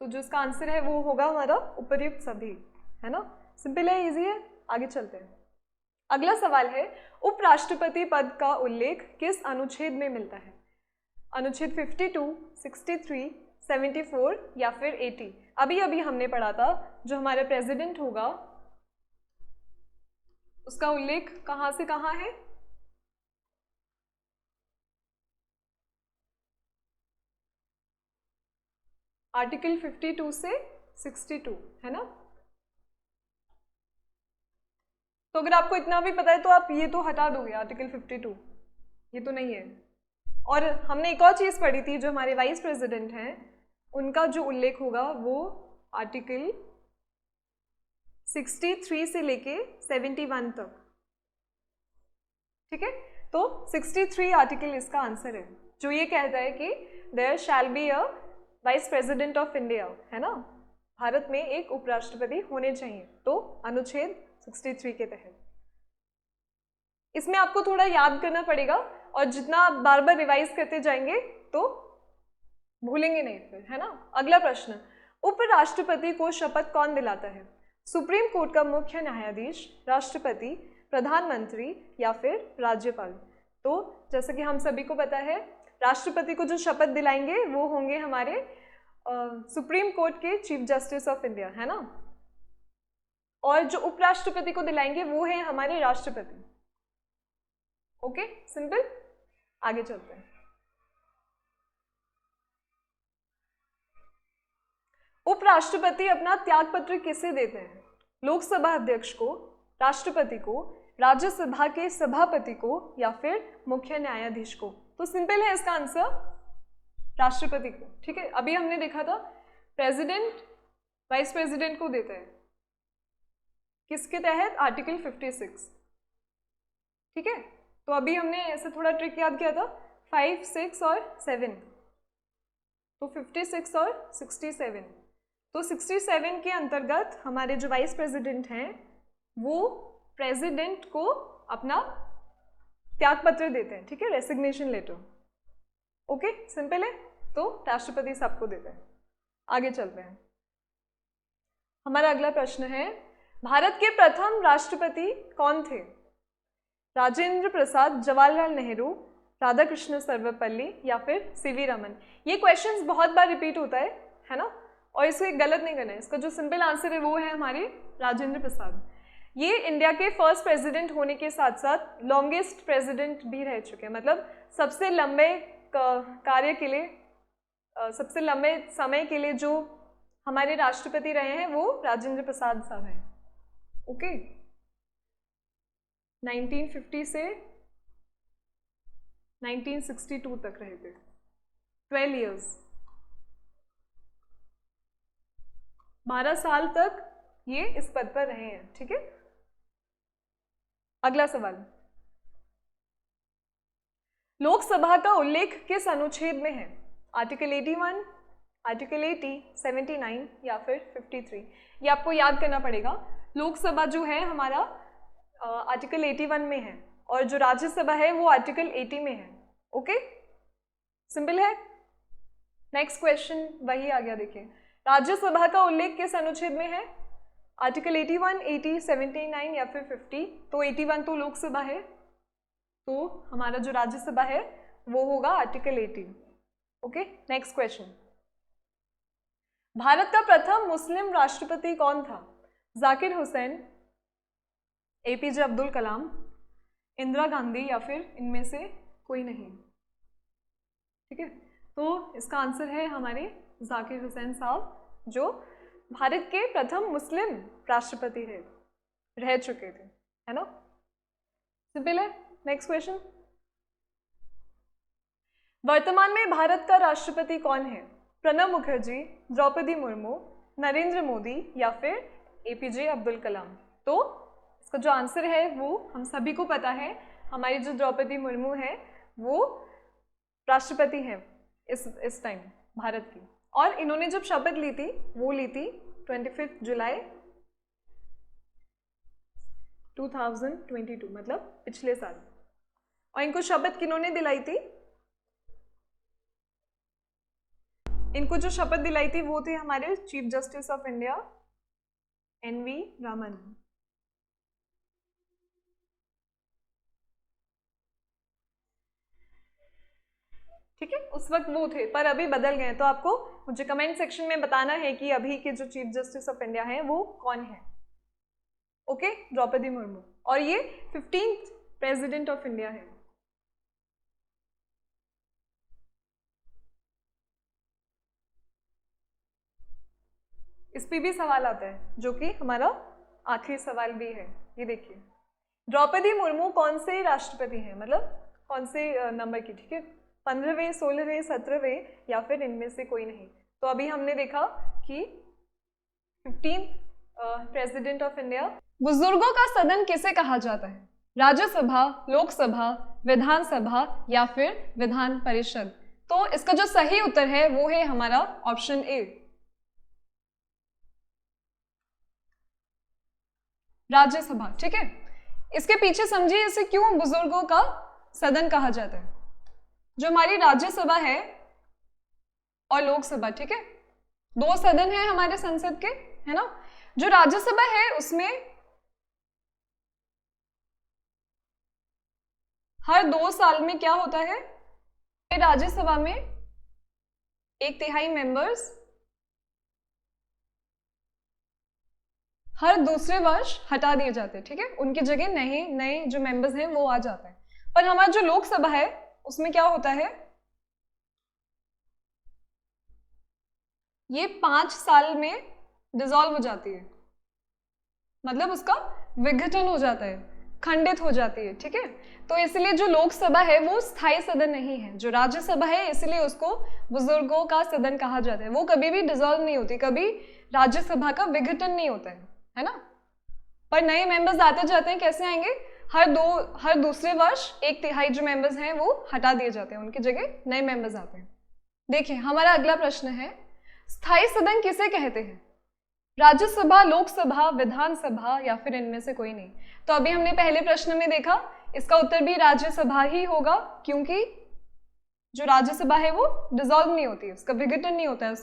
तो जो इसका आंसर है वो होगा हमारा उपर्युक्त सभी, है ना। सिंपल है, इजी है। आगे चलते हैं। अगला सवाल है, उपराष्ट्रपति पद का उल्लेख किस अनुच्छेद में मिलता है? अनुच्छेद 52, 63, 74 या फिर 80। अभी अभी हमने पढ़ा था जो हमारा प्रेसिडेंट होगा उसका उल्लेख कहाँ से कहाँ है? आर्टिकल 52 से 62, है ना। तो अगर आपको इतना भी पता है तो आप ये तो हटा दोगे, आर्टिकल 52 ये तो नहीं है। और हमने एक और चीज़ पढ़ी थी, जो हमारे वाइस प्रेसिडेंट हैं उनका जो उल्लेख होगा वो आर्टिकल 63 से लेके 71 तक, ठीक है। तो 63 आर्टिकल इसका आंसर है, जो ये कहता है कि there shall be a vice president of India, है ना। भारत में एक उपराष्ट्रपति होने चाहिए, तो अनुच्छेद 63 के तहत। इसमें आपको थोड़ा याद करना पड़ेगा और जितना आप बार बार रिवाइज करते जाएंगे तो भूलेंगे नहीं फिर, है ना। अगला प्रश्न, उपराष्ट्रपति को शपथ कौन दिलाता है? सुप्रीम कोर्ट का मुख्य न्यायाधीश, राष्ट्रपति, प्रधानमंत्री या फिर राज्यपाल। तो जैसा कि हम सभी को पता है राष्ट्रपति को जो शपथ दिलाएंगे वो होंगे हमारे सुप्रीम कोर्ट के चीफ जस्टिस ऑफ इंडिया, है ना। और जो उपराष्ट्रपति को दिलाएंगे वो है हमारे राष्ट्रपति। Okay, simple. आगे चलते हैं। उपराष्ट्रपति अपना त्याग पत्र किसे देते हैं? लोकसभा अध्यक्ष को, राष्ट्रपति को, राज्यसभा के सभापति को या फिर मुख्य न्यायाधीश को। तो सिंपल है इसका आंसर राष्ट्रपति को, ठीक है। अभी हमने देखा था प्रेसिडेंट वाइस प्रेसिडेंट को देते हैं, किसके तहत? आर्टिकल 56, ठीक है। तो अभी हमने ऐसे थोड़ा ट्रिक याद किया था, 5, 6 और 7, तो 56 और 67। तो 67 के अंतर्गत हमारे जो वाइस प्रेसिडेंट हैं वो प्रेसिडेंट को अपना त्याग पत्र देते हैं, ठीक है, रेसिग्नेशन लेटर। ओके, सिंपल है। तो राष्ट्रपति सबको देते हैं। आगे चलते हैं। हमारा अगला प्रश्न है, भारत के प्रथम राष्ट्रपति कौन थे? राजेंद्र प्रसाद, जवाहरलाल नेहरू, राधाकृष्ण सर्वपल्ली या फिर सीवी रमन। ये क्वेश्चंस बहुत बार रिपीट होता है ना, और इसे गलत नहीं करना है। इसका जो सिंपल आंसर है वो है हमारे राजेंद्र प्रसाद। ये इंडिया के फर्स्ट प्रेसिडेंट होने के साथ साथ लॉन्गेस्ट प्रेसिडेंट भी रह चुके हैं, मतलब सबसे लंबे कार्य के लिए, सबसे लंबे समय के लिए जो हमारे राष्ट्रपति रहे हैं वो राजेंद्र प्रसाद साहब हैं। ओके, 1950 से 1962 तक रहे थे, 12 इयर्स, 12 साल तक ये इस पद पर रहे हैं, ठीक है। अगला सवाल, लोकसभा का उल्लेख किस अनुच्छेद में है? आर्टिकल 81, आर्टिकल 80, 79 या फिर 53? ये आपको याद करना पड़ेगा। लोकसभा जो है हमारा आर्टिकल 81 में है और जो राज्यसभा है वो आर्टिकल 80 में है। ओके, सिंपल है। नेक्स्ट क्वेश्चन वही आ गया, देखिए राज्यसभा का उल्लेख किस अनुच्छेद में है? आर्टिकल 81, 80, 79 या फिर 50? तो 81 तो लोकसभा है, तो हमारा जो राज्यसभा है वो होगा article 80। Okay, next question. Bharat का प्रथम मुस्लिम राष्ट्रपति कौन था? जाकिर हुसैन, एपीजे अब्दुल कलाम, इंदिरा गांधी या फिर इनमें से कोई नहीं? ठीक है, तो इसका आंसर है हमारे जाकिर हुसैन साहब, जो भारत के प्रथम मुस्लिम राष्ट्रपति रह चुके थे, है ना। सिंपल है। Next question. वर्तमान में भारत का राष्ट्रपति कौन है? प्रणब मुखर्जी, द्रौपदी मुर्मू, नरेंद्र मोदी या फिर एपीजे अब्दुल कलाम? तो इसका जो आंसर है वो हम सभी को पता है, हमारी जो द्रौपदी मुर्मू है वो राष्ट्रपति हैं इस टाइम भारत की। और इन्होंने जब शपथ ली थी वो ली थी 25 जुलाई 2022, मतलब पिछले साल। और इनको शपथ किन्होंने दिलाई थी? इनको जो शपथ दिलाई थी वो थे हमारे chief justice of India NV Raman. ठीक है, उस वक्त वो थे पर अभी बदल गए। तो आपको मुझे कमेंट सेक्शन में बताना है कि अभी के जो चीफ जस्टिस ऑफ इंडिया हैं वो कौन है। ओके, द्रौपदी मुर्मू, और ये 15th प्रेसिडेंट ऑफ इंडिया है। इस पे भी सवाल आता है जो कि हमारा आखिरी सवाल भी है। ये देखिए, द्रौपदी मुर्मू कौन से राष्ट्रपति हैं, मतलब कौन से नंबर की? ठीक है, 15वें, 16वें, 17वें या फिर इनमें से कोई नहीं? तो अभी हमने देखा कि 15th प्रेसिडेंट ऑफ इंडिया। बुजुर्गों का सदन किसे कहा जाता है? राज्यसभा, लोकसभा, विधानसभा या फिर विधान परिषद? तो इसका जो सही उत्तर है वो है हमारा ऑप्शन ए, राज्यसभा। ठीक है, इसके पीछे समझिए इसे क्यों बुजुर्गों का सदन कहा जाता है। जो हमारी राज्यसभा है और लोकसभा, ठीक है, दो सदन है हमारे संसद के, है ना। जो राज्यसभा है उसमें हर 2 साल में क्या होता है? राज्यसभा में 1/3 मेंबर्स हर दूसरे वर्ष हटा दिए जाते हैं। ठीक है, उनकी जगह नए जो मेंबर्स हैं वो आ जाते हैं। पर हमारा जो लोकसभा है उसमें क्या होता है? ये 5 साल में डिसॉल्व हो जाती है, मतलब उसका विघटन हो जाता है, खंडित हो जाती है। ठीक है, तो इसलिए जो लोकसभा है वो स्थायी सदन नहीं है। जो राज्यसभा है इसलिए उसको बुजुर्गों का सदन कहा जाता है। वो कभी भी डिसॉल्व नहीं होती, कभी राज्यसभा का विघटन नहीं होता है ना। पर नए मेंबर्स आते जाते हैं, कैसे आएंगे? हर दूसरे वर्ष 1/3 जो मेंबर्स हैं वो हटा दिए जाते हैं, उनकी जगह नए मेंबर्स आते हैं। देखिए, हमारा अगला प्रश्न है, स्थायी सदन किसे कहते हैं? राज्यसभा, लोकसभा, विधानसभा या फिर इनमें से कोई नहीं? तो अभी हमने पहले प्रश्न में देखा, इसका उत्तर भी राज्यसभा ही होगा, क्योंकि जो राज्यसभा है वो डिसॉल्व नहीं होती, उसका विघटन नहीं होता है,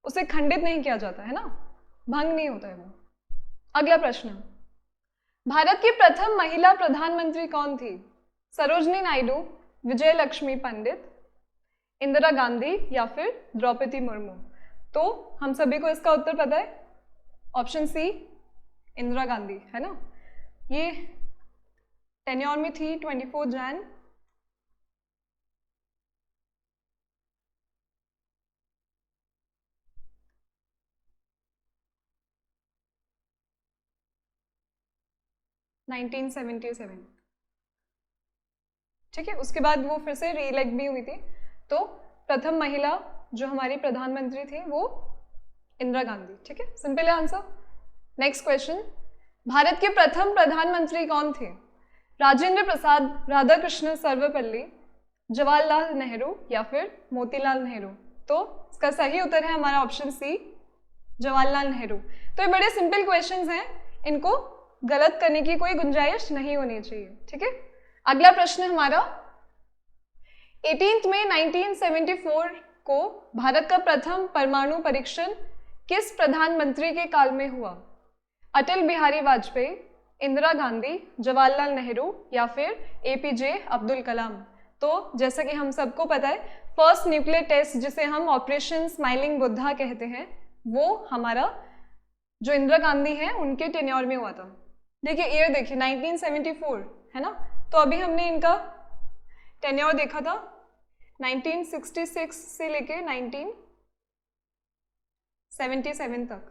उसे खंडित नहीं किया जाता है ना, भंग नहीं होता है वो। अगला प्रश्न, भारत की प्रथम महिला प्रधानमंत्री कौन थी? सरोजनी नायडू, विजय लक्ष्मी पंडित, इंदिरा गांधी या फिर द्रौपदी मुर्मू? तो हम सभी को इसका उत्तर पता है, ऑप्शन सी, इंदिरा गांधी, है ना। ये टेन्योर में थी 24 जन 1977। ठीक है, उसके बाद वो फिर से रीइलेक्ट भी हुई थी। तो प्रथम महिला जो हमारी प्रधानमंत्री थी वो इंदिरा गांधी। ठीक है, सिंपल है आंसर। नेक्स्ट क्वेश्चन, भारत के प्रथम प्रधानमंत्री कौन थे? राजेंद्र प्रसाद, राधाकृष्ण सर्वपल्ली, जवाहरलाल नेहरू या फिर मोतीलाल नेहरू? तो इसका सही उत्तर है हमारा ऑप्शन सी, जवाहरलाल नेहरू। तो ये बड़े सिंपल क्वेश्चंस हैं, इनको गलत करने की कोई गुंजाइश नहीं होनी चाहिए, ठीक है। अगला प्रश्न हमारा, 18 मई 1974 को भारत का प्रथम परमाणु परीक्षण किस प्रधानमंत्री के काल में हुआ? अटल बिहारी वाजपेयी, इंदिरा गांधी, जवाहरलाल नेहरू या फिर एपीजे अब्दुल कलाम? तो जैसा कि हम सबको पता है, फर्स्ट न्यूक्लियर टेस्ट जिसे हम ऑपरेशन स्माइलिंग बुद्धा कहते हैं, वो हमारा जो इंदिरा गांधी हैं उनके टेन्योर में हुआ था। देखिए ईयर देखिए 1974 है ना, तो अभी हमने इनका टेन्योर देखा था 1966 से लेके 1977 तक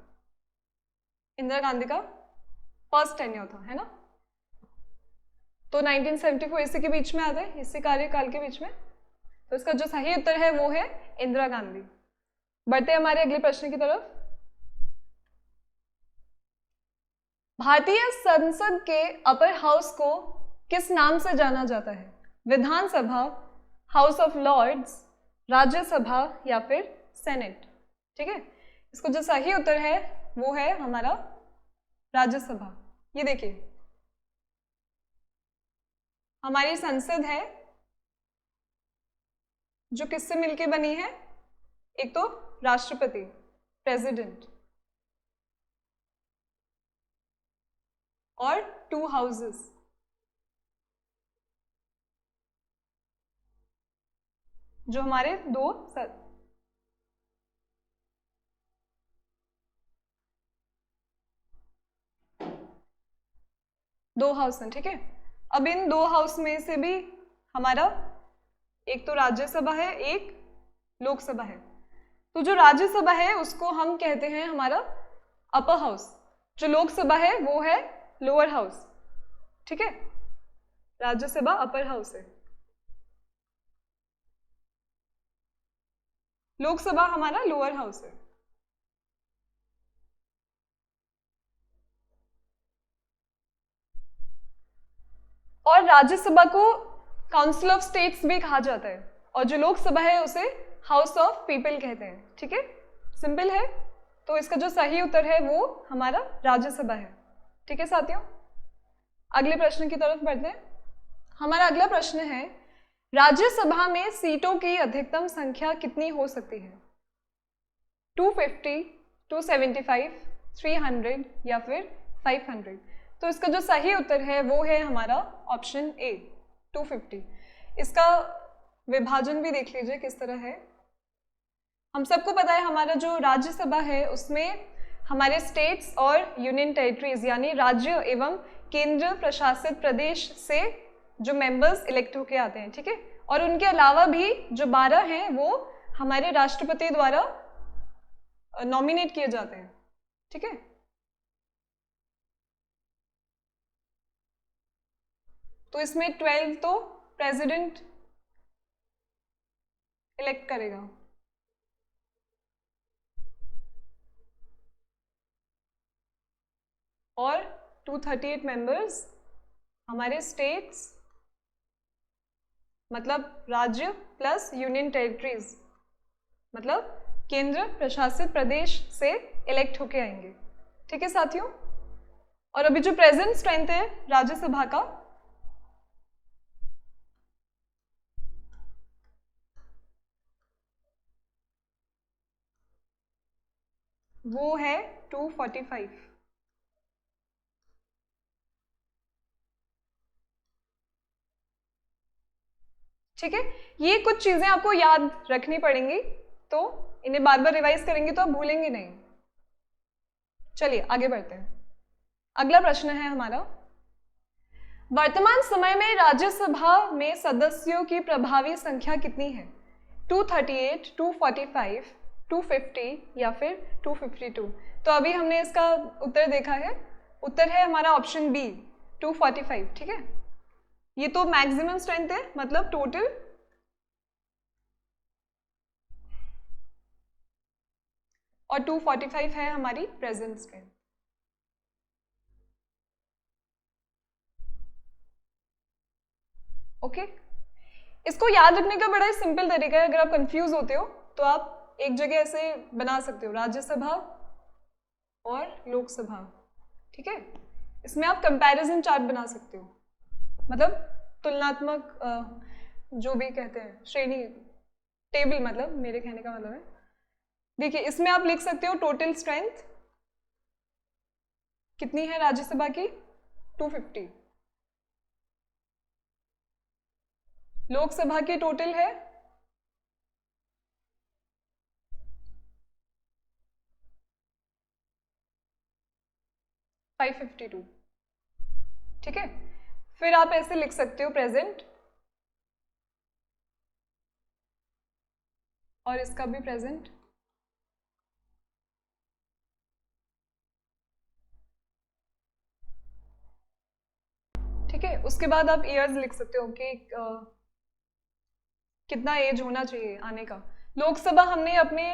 इंदिरा गांधी का फर्स्ट टेन्योर था, है ना। तो 1974 इसी के बीच में आता है, इसी कार्यकाल के बीच में। तो इसका जो सही उत्तर है वो है इंदिरा गांधी। बढ़ते हमारे अगले प्रश्न की तरफ। भारतीय संसद के अपर हाउस को किस नाम से जाना जाता है? विधानसभा, हाउस ऑफ लॉर्ड्स, राज्यसभा या फिर सेनेट? ठीक है, इसको जो सही उत्तर है वो है हमारा राज्यसभा। ये देखिए हमारी संसद है जो किससे मिलके बनी है? एक तो राष्ट्रपति, प्रेसिडेंट, और 2 हाउसेस, जो हमारे दो हाउस हैं, ठीक है। अब इन 2 हाउस में से भी हमारा एक तो राज्यसभा है, एक लोकसभा है। तो जो राज्यसभा है उसको हम कहते हैं हमारा अपर हाउस, जो लोकसभा है वो है लोअर हाउस, ठीक है। राज्यसभा अपर हाउस है, लोकसभा हमारा लोअर हाउस है। और राज्यसभा को काउंसिल ऑफ स्टेट्स भी कहा जाता है, और जो लोकसभा है उसे हाउस ऑफ पीपल कहते हैं, ठीक है। सिंपल है, तो इसका जो सही उत्तर है वो हमारा राज्यसभा है, ठीक है साथियों। अगले प्रश्न की तरफ बढ़ते हैं। हमारा अगला प्रश्न है, राज्यसभा में सीटों की अधिकतम संख्या कितनी हो सकती है? 250, 275, 300 या फिर 500? तो इसका जो सही उत्तर है वो है हमारा ऑप्शन ए, 250। इसका विभाजन भी देख लीजिए किस तरह है। हम सबको पता है हमारा जो राज्यसभा है उसमें हमारे स्टेट्स और यूनियन टेरिटरीज यानी राज्य एवं केंद्र प्रशासित प्रदेश से जो मेंबर्स इलेक्ट होके आते हैं, ठीक है। और उनके अलावा भी जो 12 हैं वो हमारे राष्ट्रपति द्वारा नॉमिनेट किए जाते हैं, ठीक है। तो इसमें 12 तो प्रेसिडेंट इलेक्ट करेगा, और 238 मेंबर्स हमारे स्टेट्स मतलब राज्य प्लस यूनियन टेरिटरीज मतलब केंद्र प्रशासित प्रदेश से इलेक्ट होके आएंगे, ठीक है साथियों। और अभी जो प्रेजेंट स्ट्रेंथ है राज्यसभा का वो है 245, ठीक है। ये कुछ चीजें आपको याद रखनी पड़ेंगी, तो इन्हें बार बार रिवाइज करेंगे तो आप भूलेंगे नहीं। चलिए आगे बढ़ते हैं। अगला प्रश्न है हमारा, वर्तमान समय में राज्यसभा में सदस्यों की प्रभावी संख्या कितनी है? 238, 245, 250 या फिर 252? तो अभी हमने इसका उत्तर देखा है, उत्तर है हमारा ऑप्शन बी, 245, ठीक है। ये तो मैक्सिमम स्ट्रेंथ है, मतलब टोटल, और 245 है हमारी प्रेजेंट स्ट्रेंथ। ओके, इसको याद रखने का बड़ा ही सिंपल तरीका है। अगर आप कंफ्यूज होते हो तो आप एक जगह ऐसे बना सकते हो, राज्यसभा और लोकसभा, ठीक है। इसमें आप कंपैरिजन चार्ट बना सकते हो, मतलब तुलनात्मक जो भी कहते हैं श्रेणी टेबल, मतलब मेरे कहने का मतलब है। देखिए इसमें आप लिख सकते हो टोटल स्ट्रेंथ कितनी है राज्यसभा की, 250। लोकसभा की टोटल है 552, ठीक है। फिर आप ऐसे लिख सकते हो प्रेजेंट, और इसका भी प्रेजेंट, ठीक है। उसके बाद आप ईयर्स लिख सकते हो कि कितना एज होना चाहिए आने का। लोकसभा हमने अपने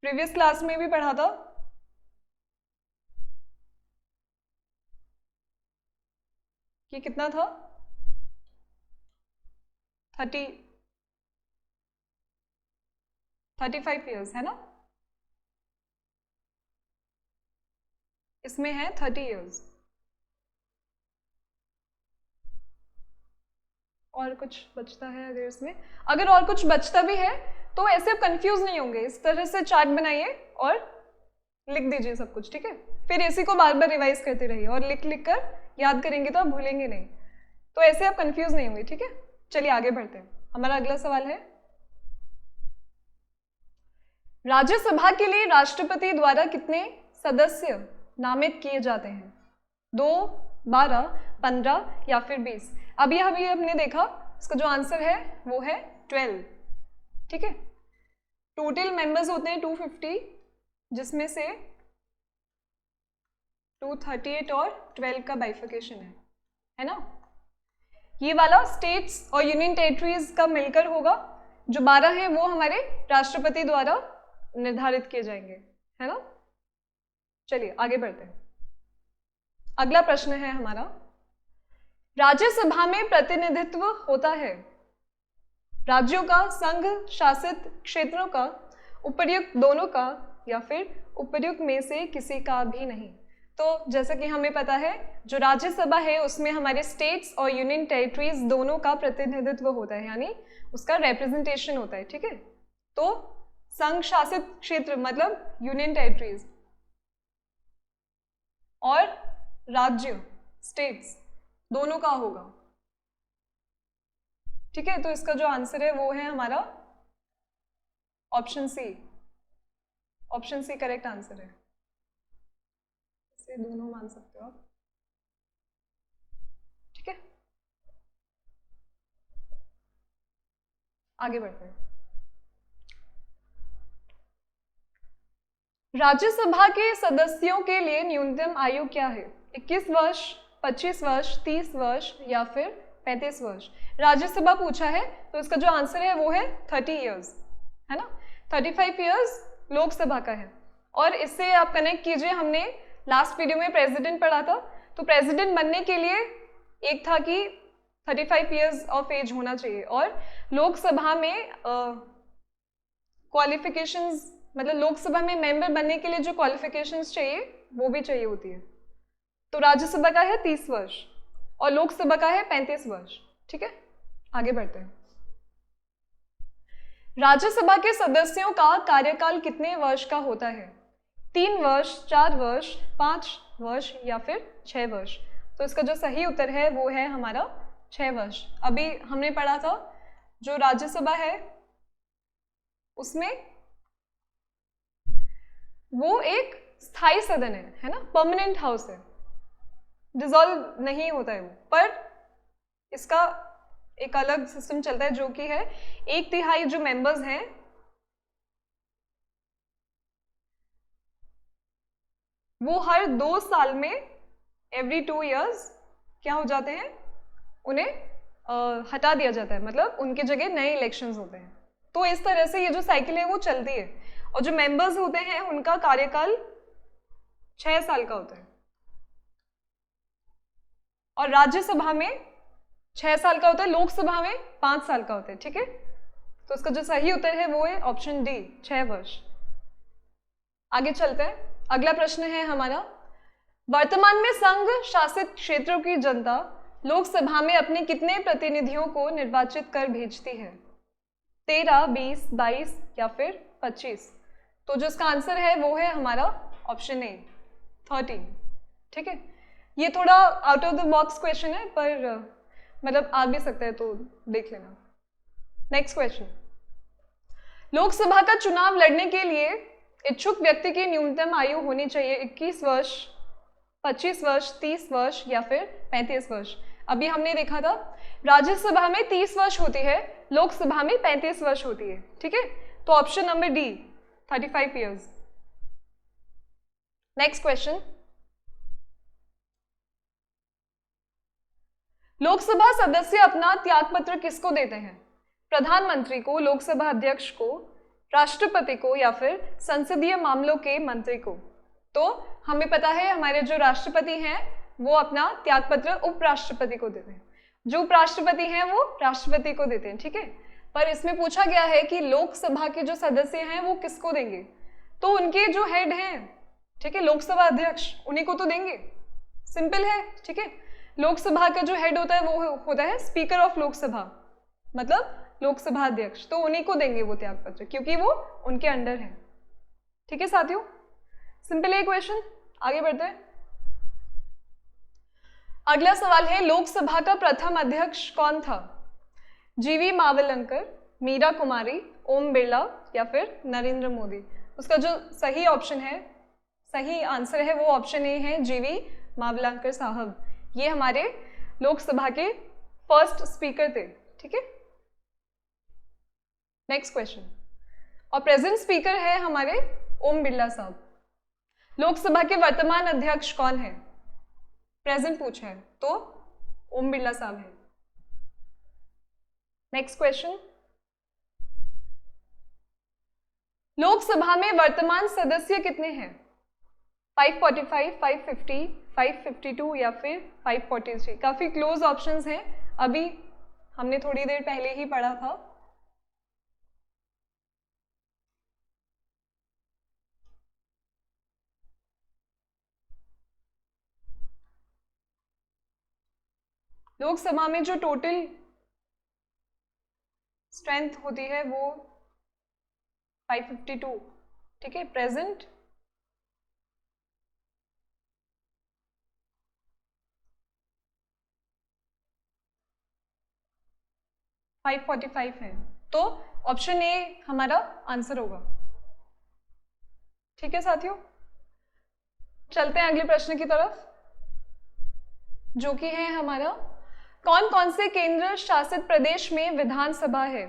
प्रीवियस क्लास में भी पढ़ा था, कि कितना था, 35 ईयर्स है ना, इसमें है 30 ईयर्स। और कुछ बचता है अगर इसमें, अगर और कुछ बचता भी है तो ऐसे आप कंफ्यूज नहीं होंगे, इस तरह से चार्ट बनाइए और लिख दीजिए सब कुछ, ठीक है। फिर इसी को बार बार रिवाइज करते रहिए, और लिख लिख कर याद करेंगे तो आप भूलेंगे नहीं, तो ऐसे आप कंफ्यूज नहीं होंगे, ठीक है। चलिए आगे बढ़ते हैं। हमारा अगला सवाल है, राज्यसभा के लिए राष्ट्रपति द्वारा कितने सदस्य नामित किए जाते हैं, 2, 12, 15 या फिर 20। अभी हमने देखा, इसका जो आंसर है वो है 12, ठीक है। टोटल मेंबर्स होते हैं 250, जिसमें से 238 और 12 का बाइफिकेशन है ना। ये वाला स्टेट्स और यूनियन टेरिटरीज का मिलकर होगा, जो 12 हैं वो हमारे राष्ट्रपति द्वारा निर्धारित किए जाएंगे, है ना। चलिए आगे बढ़ते हैं। अगला प्रश्न है हमारा, राज्यसभा में प्रतिनिधित्व होता है राज्यों का, संघ शासित क्षेत्रों का, उपर्युक्त दोनों का, या फिर उपर्युक्त में से किसी का भी नहीं। तो जैसा कि हमें पता है, जो राज्यसभा है उसमें हमारे स्टेट्स और यूनियन टेरिटरीज दोनों का प्रतिनिधित्व होता है, यानी उसका रिप्रेजेंटेशन होता है, ठीक है। तो संघ शासित क्षेत्र मतलब यूनियन टेरिटरीज, और राज्य स्टेट्स दोनों का होगा, ठीक है। तो इसका जो आंसर है वो है हमारा option C. Option C correct answer है, इसे दोनों मान सकते हो आप, ठीक है। आगे बढ़ते हैं। राज्यसभा के सदस्यों के लिए न्यूनतम आयु क्या है, 21 वर्ष, 25 वर्ष, 30 वर्ष या फिर 35 वर्ष। राज्यसभा पूछा है तो इसका जो आंसर है वो है 30 ईयर्स, है ना। 35 ईयर्स लोकसभा का है। और इससे आप कनेक्ट कीजिए, हमने लास्ट वीडियो में प्रेसिडेंट पढ़ा था, तो प्रेसिडेंट बनने के लिए एक था कि 35 ईयर्स ऑफ एज होना चाहिए, और लोकसभा में क्वालिफिकेशंस, मतलब लोकसभा में मेंबर बनने के लिए जो क्वालिफिकेशंस चाहिए वो भी चाहिए होती है। तो राज्यसभा का है 30 वर्ष और लोकसभा का है 35 वर्ष, ठीक है। आगे बढ़ते हैं। राज्यसभा के सदस्यों का कार्यकाल कितने वर्ष का होता है, 3 वर्ष, 4 वर्ष, 5 वर्ष या फिर 6 वर्ष। तो इसका जो सही उत्तर है वो है हमारा 6 वर्ष। अभी हमने पढ़ा था जो राज्यसभा है उसमें वो एक स्थायी सदन है ना, परमानेंट हाउस है, डिसॉल्व नहीं होता है वो, पर इसका एक अलग सिस्टम चलता है जो कि है 1/3 जो मेंबर्स हैं वो हर 2 साल में, एवरी 2 ईयर्स क्या हो जाते हैं, उन्हें हटा दिया जाता है, मतलब उनकी जगह नए इलेक्शंस होते हैं। तो इस तरह से ये जो साइकिल है वो चलती है, और जो मेंबर्स होते हैं उनका कार्यकाल 6 साल का होता है। और राज्यसभा में 6 साल का होता है, लोकसभा में 5 साल का होता है, ठीक है। तो इसका जो सही उत्तर है वो है ऑप्शन डी, 6 वर्ष। आगे चलते हैं, अगला प्रश्न है हमारा, वर्तमान में संघ शासित क्षेत्रों की जनता लोकसभा में अपने कितने प्रतिनिधियों को निर्वाचित कर भेजती है? 13, 20, 22 या फिर 25? तो जो इसका आंसर है वो है हमारा ऑप्शन ए, 13, ठीक है। ये थोड़ा out of the box question है, पर मतलब आ भी सकता है, तो देख लेना। नेक्स्ट क्वेश्चन, लोकसभा का चुनाव लड़ने के लिए इच्छुक व्यक्ति की न्यूनतम आयु होनी चाहिए 21 वर्ष, 25 वर्ष, 30 वर्ष या फिर 35 वर्ष। अभी हमने देखा था राज्यसभा में 30 वर्ष होती है, लोकसभा में 35 वर्ष होती है, ठीक है। तो option number D, 35 years. Next question, Lok Sabha सदस्य अपना त्यागपत्र किसको देते हैं? प्रधानमंत्री को, लोकसभा अध्यक्ष को, राष्ट्रपति को या फिर संसदीय मामलों के मंत्री को? तो हमें पता है हमारे जो राष्ट्रपति हैं वो अपना त्यागपत्र उपराष्ट्रपति को देते हैं, जो उपराष्ट्रपति हैं वो राष्ट्रपति को देते हैं, ठीक है। पर इसमें पूछा गया है कि लोकसभा के जो सदस्य हैं वो किसको देंगे? तो उनके जो हेड हैं, ठीक है, लोकसभा अध्यक्ष, उन्हीं को तो देंगे, सिंपल है, ठीक है। लोकसभा का जो हेड होता है वो होता है स्पीकर ऑफ लोकसभा, मतलब लोकसभा अध्यक्ष, तो उन्हीं को देंगे वो त्यागपत्र, क्योंकि वो उनके अंडर है, ठीक है साथियों। सिंपल है क्वेश्चन, आगे बढ़ते हैं। अगला सवाल है, लोकसभा का प्रथम अध्यक्ष कौन था? जीवी मावलंकर, मीरा कुमारी, ओम बिरला या फिर नरेंद्र मोदी? उसका जो सही ऑप्शन है, सही आंसर है वो ऑप्शन ए है, जीवी मावलंकर साहब। ये हमारे लोकसभा के फर्स्ट स्पीकर थे, ठीक है। नेक्स्ट क्वेश्चन, और प्रेजेंट स्पीकर है हमारे ओम बिरला साहब। लोकसभा के वर्तमान अध्यक्ष कौन है? प्रेजेंट पूछा है तो ओम बिरला साहब है। नेक्स्ट क्वेश्चन, लोकसभा में वर्तमान सदस्य कितने हैं? 545, 550, 552 या फिर 543? काफी क्लोज ऑप्शंस हैं, अभी हमने थोड़ी देर पहले ही पढ़ा था। लोकसभा में जो टोटल स्ट्रेंथ होती है वो 552, ठीक है। प्रेजेंट 545 है, तो ऑप्शन ए हमारा आंसर होगा, ठीक है साथियों। चलते हैं अगले प्रश्न की तरफ, जो कि है हमारा, कौन कौन से केंद्र शासित प्रदेश में विधानसभा है?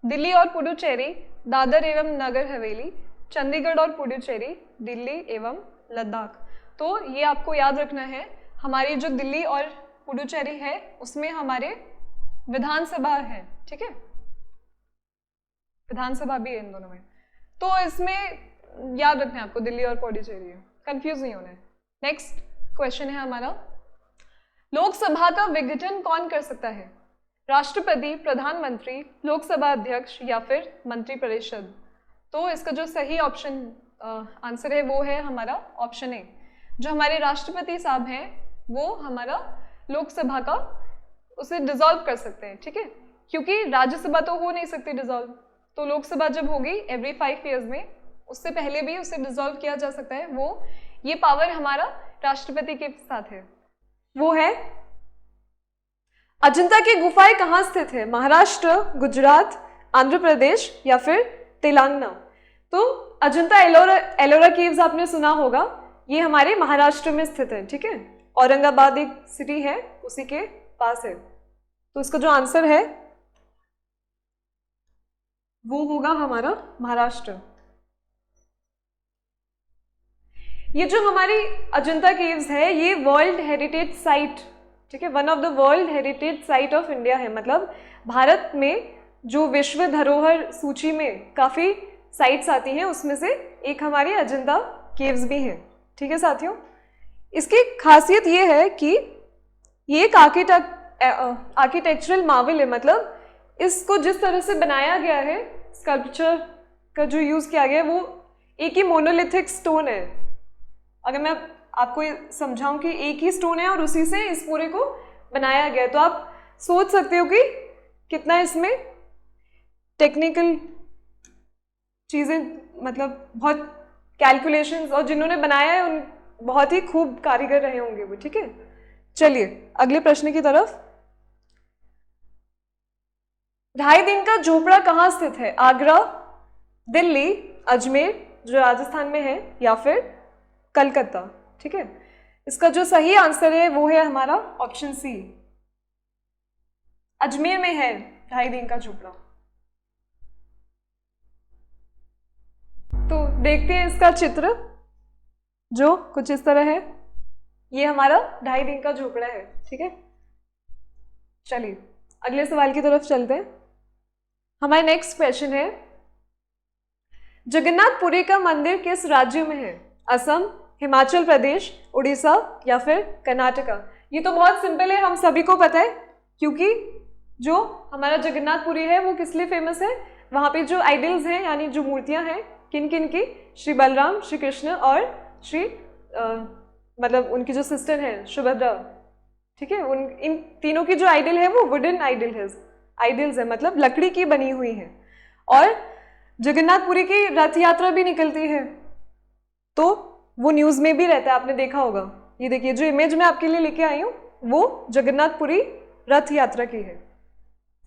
दिल्ली और पुडुचेरी, दादर एवं नगर हवेली, चंडीगढ़ और पुडुचेरी, दिल्ली एवं लद्दाख? तो ये आपको याद रखना है, हमारी जो दिल्ली और पुडुचेरी है उसमें हमारे विधानसभा है, ठीक है, विधानसभा भी है इन दोनों में। तो इसमें याद रखना है आपको, दिल्ली और पुडुचेरी, कंफ्यूज नहीं होना है। नेक्स्ट क्वेश्चन है हमारा, लोकसभा का विघटन कौन कर सकता है? राष्ट्रपति, प्रधानमंत्री, लोकसभा अध्यक्ष या फिर मंत्रिपरिषद? तो इसका जो सही ऑप्शन आंसर है वो है हमारा ऑप्शन ए। जो हमारे राष्ट्रपति साहब हैं वो हमारा लोकसभा का उसे डिसॉल्व कर सकते हैं, ठीक है, क्योंकि राज्यसभा तो हो नहीं सकती डिसॉल्व, तो लोकसभा जब होगी एवरी 5 ईयर्स में, उससे पहले भी उसे डिसॉल्व किया जा सकता है, वो ये पावर हमारा राष्ट्रपति के साथ है। वो है अजंता की गुफाएं कहाँ स्थित है? महाराष्ट्र, गुजरात, आंध्र प्रदेश या फिर तेलंगाना? तो अजंता एलोरा केव्स आपने सुना होगा, ये हमारे महाराष्ट्र में स्थित है, ठीक है, औरंगाबाद एक सिटी है उसी के पास है। तो इसका जो आंसर है वो होगा हमारा महाराष्ट्र। ये जो हमारी अजंता केव्स है ये वर्ल्ड हेरिटेज साइट, ठीक है, one of the world heritage site of India है, मतलब भारत में जो विश्व धरोहर सूची में काफ़ी साइट्स आती हैं उसमें से एक हमारी अजंता केव्स भी हैं, ठीक है साथियों। इसकी खासियत ये है कि ये एक आर्किटेक्चरल मार्वल है, मतलब इसको जिस तरह से बनाया गया है, स्कल्पचर का जो यूज़ किया गया है वो एक ही मोनोलिथिक स्टोन है। अगर मैं आपको समझाऊं कि एक ही स्टोन है और उसी से इस पूरे को बनाया गया है, तो आप सोच सकते हो कि कितना इसमें टेक्निकल चीज़ें, मतलब बहुत कैलकुलेशंस, और जिन्होंने बनाया है उन बहुत ही खूब कारीगर रहे होंगे वो। ठीक है, चलिए अगले प्रश्न की तरफ। 2.5 दिन का झोपड़ा कहाँ स्थित है? आगरा, दिल्ली, अजमेर जो राजस्थान में है, या फिर कलकत्ता। ठीक है, इसका जो सही आंसर है वो है हमारा ऑप्शन सी, अजमेर में है 2.5 दिन का झोपड़ा। तो देखते हैं इसका चित्र जो कुछ इस तरह है। ये हमारा 2.5 दिन का झोपड़ा है। ठीक है, चलिए अगले सवाल की तरफ चलते हैं। हमारा नेक्स्ट क्वेश्चन है, जगन्नाथपुरी का मंदिर किस राज्य में है? असम, हिमाचल प्रदेश, उड़ीसा, या फिर कर्नाटका। ये तो बहुत सिंपल है, हम सभी को पता है, क्योंकि जो हमारा जगन्नाथपुरी है वो किस लिए फेमस है? वहाँ पे जो आइडल्स हैं, यानी जो मूर्तियाँ हैं, किन किन की? श्री बलराम, श्री कृष्ण और श्री मतलब उनकी जो सिस्टर है सुभद्रा। ठीक है, उन इन तीनों की जो आइडल है वो वुडन आइडल्स है, मतलब लकड़ी की बनी हुई है। और जगन्नाथपुरी की रथ यात्रा भी निकलती है, तो वो न्यूज़ में भी रहता है, आपने देखा होगा। ये देखिए जो इमेज मैं आपके लिए लेके आई हूँ वो जगन्नाथपुरी रथ यात्रा की है।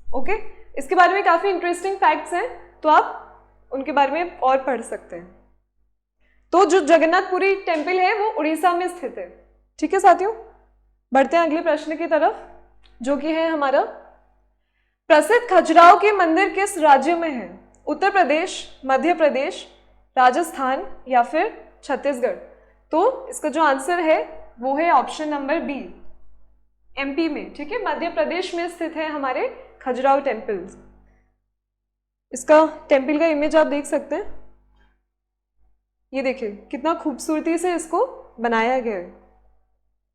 ओके, इसके बारे में काफ़ी इंटरेस्टिंग फैक्ट्स हैं, तो आप उनके बारे में और पढ़ सकते हैं। तो जो जगन्नाथपुरी टेम्पल है वो उड़ीसा में स्थित है। ठीक है साथियों, बढ़ते हैं अगले प्रश्न की तरफ, जो कि है हमारा, प्रसिद्ध खजुराहो के मंदिर किस राज्य में है? उत्तर प्रदेश, मध्य प्रदेश, राजस्थान, या फिर छत्तीसगढ़। तो इसका जो आंसर है वो है ऑप्शन नंबर बी, एमपी में। ठीक है, मध्य प्रदेश में स्थित है हमारे खजुराहो टेम्पल्स। इसका टेम्पल का इमेज आप देख सकते हैं। ये देखिए कितना खूबसूरती से इसको बनाया गया है।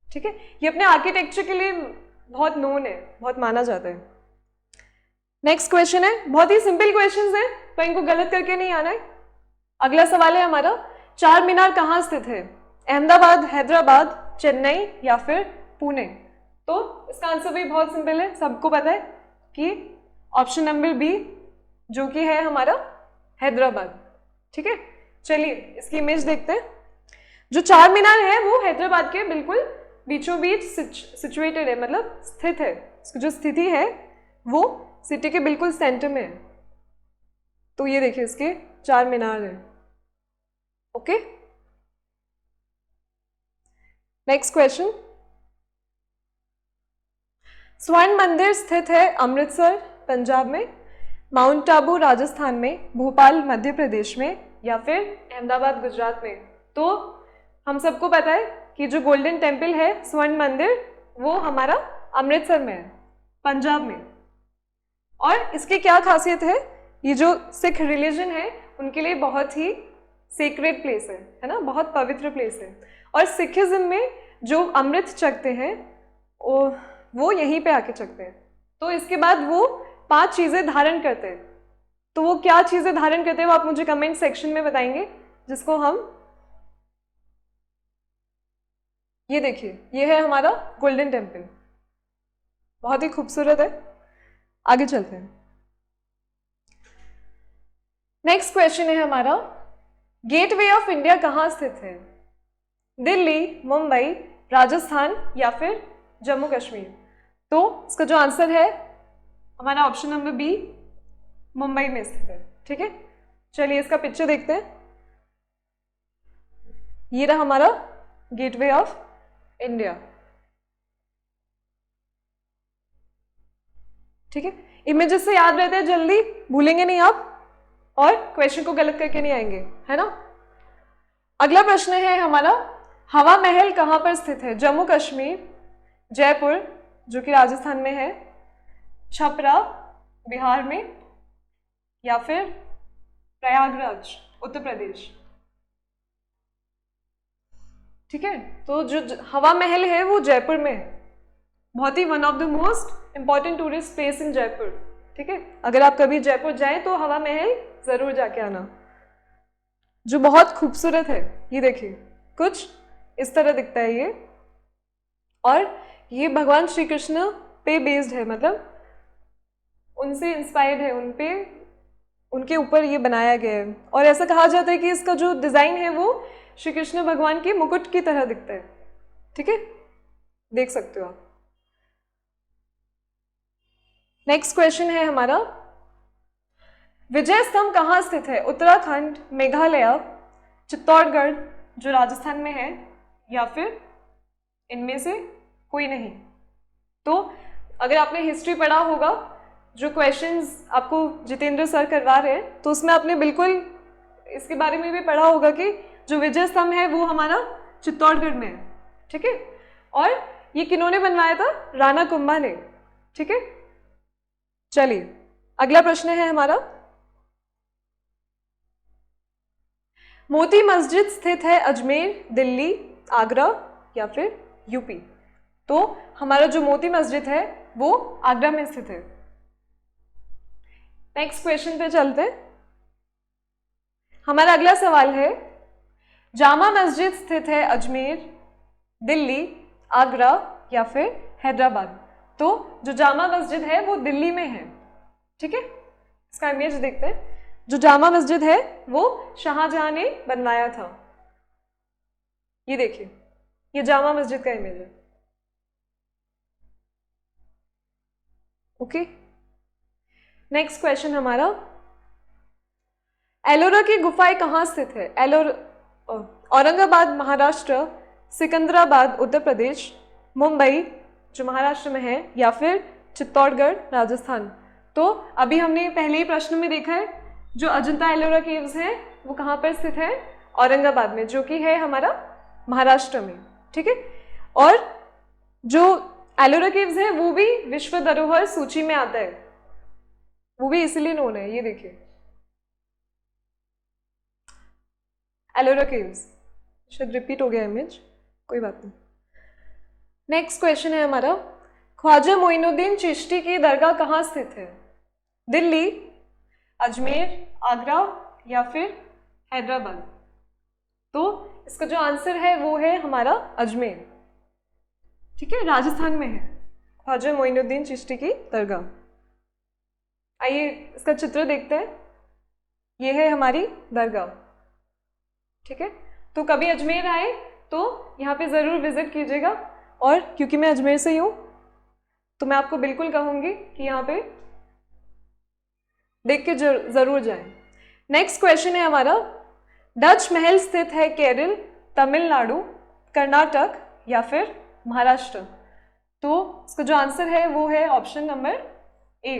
ठीक है, ये अपने आर्किटेक्चर के लिए बहुत नोन है, बहुत माना जाता है। नेक्स्ट क्वेश्चन है, बहुत ही सिंपल क्वेश्चंस हैं, तो इनको गलत करके नहीं आना है। अगला सवाल है हमारा, चार मीनार कहाँ स्थित है? अहमदाबाद, हैदराबाद, चेन्नई, या फिर पुणे। तो इसका आंसर भी बहुत सिंपल है, सबको पता है कि ऑप्शन नंबर बी, जो कि है हमारा हैदराबाद। ठीक है, चलिए इसकी इमेज देखते हैं। जो चार मीनार है वो हैदराबाद के बिल्कुल बीचों बीच सिचुएटेड है, मतलब स्थित है। इसकी जो स्थिति है वो सिटी के बिल्कुल सेंटर में है। तो ये देखिए इसके चार मीनार है। ओके, नेक्स्ट क्वेश्चन, स्वर्ण मंदिर स्थित है अमृतसर पंजाब में, माउंट आबू राजस्थान में, भोपाल मध्य प्रदेश में, या फिर अहमदाबाद गुजरात में। तो हम सबको पता है कि जो गोल्डन टेम्पल है स्वर्ण मंदिर वो हमारा अमृतसर में है, पंजाब में। और इसकी क्या खासियत है? ये जो सिख रिलीजन है उनके लिए बहुत ही सेक्रेड प्लेस है ना, बहुत पवित्र प्लेस है। और सिखिज्म में जो अमृत चखते हैं वो यहीं पे आके चखते हैं। तो इसके बाद वो 5 चीज़ें धारण करते हैं। तो वो क्या चीज़ें धारण करते हैं वो आप मुझे कमेंट सेक्शन में बताएंगे, जिसको हम, ये देखिए ये है हमारा गोल्डन टेम्पल, बहुत ही खूबसूरत है। आगे चलते हैं। नेक्स्ट क्वेश्चन है हमारा, गेटवे ऑफ इंडिया कहाँ स्थित है? दिल्ली, मुंबई, राजस्थान, या फिर जम्मू कश्मीर। तो इसका जो आंसर है हमारा ऑप्शन नंबर बी, मुंबई में स्थित है। ठीक है, चलिए इसका पिक्चर देखते हैं। ये रहा हमारा गेटवे ऑफ इंडिया। ठीक है, इमेजेस से याद रहता है, जल्दी भूलेंगे नहीं आप, और क्वेश्चन को गलत करके नहीं आएंगे, है ना। अगला प्रश्न है हमारा, हवा महल कहाँ पर स्थित है? जम्मू कश्मीर, जयपुर जो कि राजस्थान में है, छपरा बिहार में, या फिर प्रयागराज उत्तर प्रदेश। ठीक है, तो जो हवा महल है वो जयपुर में है। बहुत ही one of the most important tourist place in Jaipur. ठीक है, अगर आप कभी जयपुर जाएं तो हवा महल जरूर जाके आना, जो बहुत खूबसूरत है। ये देखिए, कुछ इस तरह दिखता है ये, और ये भगवान श्री कृष्ण पे बेस्ड है, मतलब उनसे इंस्पायर्ड है, उनके ऊपर ये बनाया गया है। और ऐसा कहा जाता है कि इसका जो डिज़ाइन है वो श्री कृष्ण भगवान के मुकुट की तरह दिखता है। ठीक है, देख सकते हो आप। नेक्स्ट क्वेश्चन है हमारा, विजय स्तंभ कहाँ स्थित है? उत्तराखंड, मेघालय, चित्तौड़गढ़ जो राजस्थान में है, या फिर इनमें से कोई नहीं? तो अगर आपने हिस्ट्री पढ़ा होगा, जो क्वेश्चंस आपको जितेंद्र सर करवा रहे हैं, तो उसमें आपने बिल्कुल इसके बारे में भी पढ़ा होगा कि जो विजय स्तंभ है वो हमारा चित्तौड़गढ़ में है। ठीक है, और ये किन्होंने बनवाया था? राणा कुंभा ने। ठीक है, चलिए अगला प्रश्न है हमारा, मोती मस्जिद स्थित है अजमेर, दिल्ली, आगरा या फिर यूपी? तो हमारा जो मोती मस्जिद है वो आगरा में स्थित है। नेक्स्ट क्वेश्चन पे चलते हैं। हमारा अगला सवाल है, जामा मस्जिद स्थित है अजमेर, दिल्ली, आगरा या फिर हैदराबाद? तो जो जामा मस्जिद है वो दिल्ली में है। ठीक है, इसका इमेज देखते हैं। जो जामा मस्जिद है वो शाहजहां ने बनवाया था। ये देखिए, ये जामा मस्जिद का इमेज है। ओके, नेक्स्ट क्वेश्चन हमारा, एलोरा की गुफाएं कहाँ स्थित है? औरंगाबाद महाराष्ट्र, सिकंदराबाद उत्तर प्रदेश, मुंबई जो महाराष्ट्र में है, या फिर चित्तौड़गढ़ राजस्थान? तो अभी हमने पहले ही प्रश्न में देखा है, जो अजंता एलोरा केव्स है वो कहाँ पर स्थित है? औरंगाबाद में, जो कि है हमारा महाराष्ट्र में। ठीक है, और जो एलोरा केव्स है वो भी विश्व धरोहर सूची में आता है, वो भी इसीलिए नोन है। ये देखिए, एलोरा केव्स, शायद रिपीट हो गया इमेज, कोई बात नहीं। नेक्स्ट क्वेश्चन है हमारा, ख्वाजा मोइनुद्दीन चिश्ती की दरगाह कहाँ स्थित है? दिल्ली, अजमेर, आगरा या फिर हैदराबाद? तो इसका जो आंसर है वो है हमारा अजमेर। ठीक है, राजस्थान में है ख्वाजा मोइनुद्दीन चिश्ती की दरगाह। आइए इसका चित्र देखते हैं। ये है हमारी दरगाह। ठीक है, तो कभी अजमेर आए तो यहाँ पे ज़रूर विजिट कीजिएगा, और क्योंकि मैं अजमेर से ही हूँ तो मैं आपको बिल्कुल कहूँगी कि यहाँ पे देख के ज़रूर जाएं। नेक्स्ट क्वेश्चन है हमारा, डच महल स्थित है केरल, तमिलनाडु, कर्नाटक या फिर महाराष्ट्र? तो इसका जो आंसर है वो है ऑप्शन नंबर ए,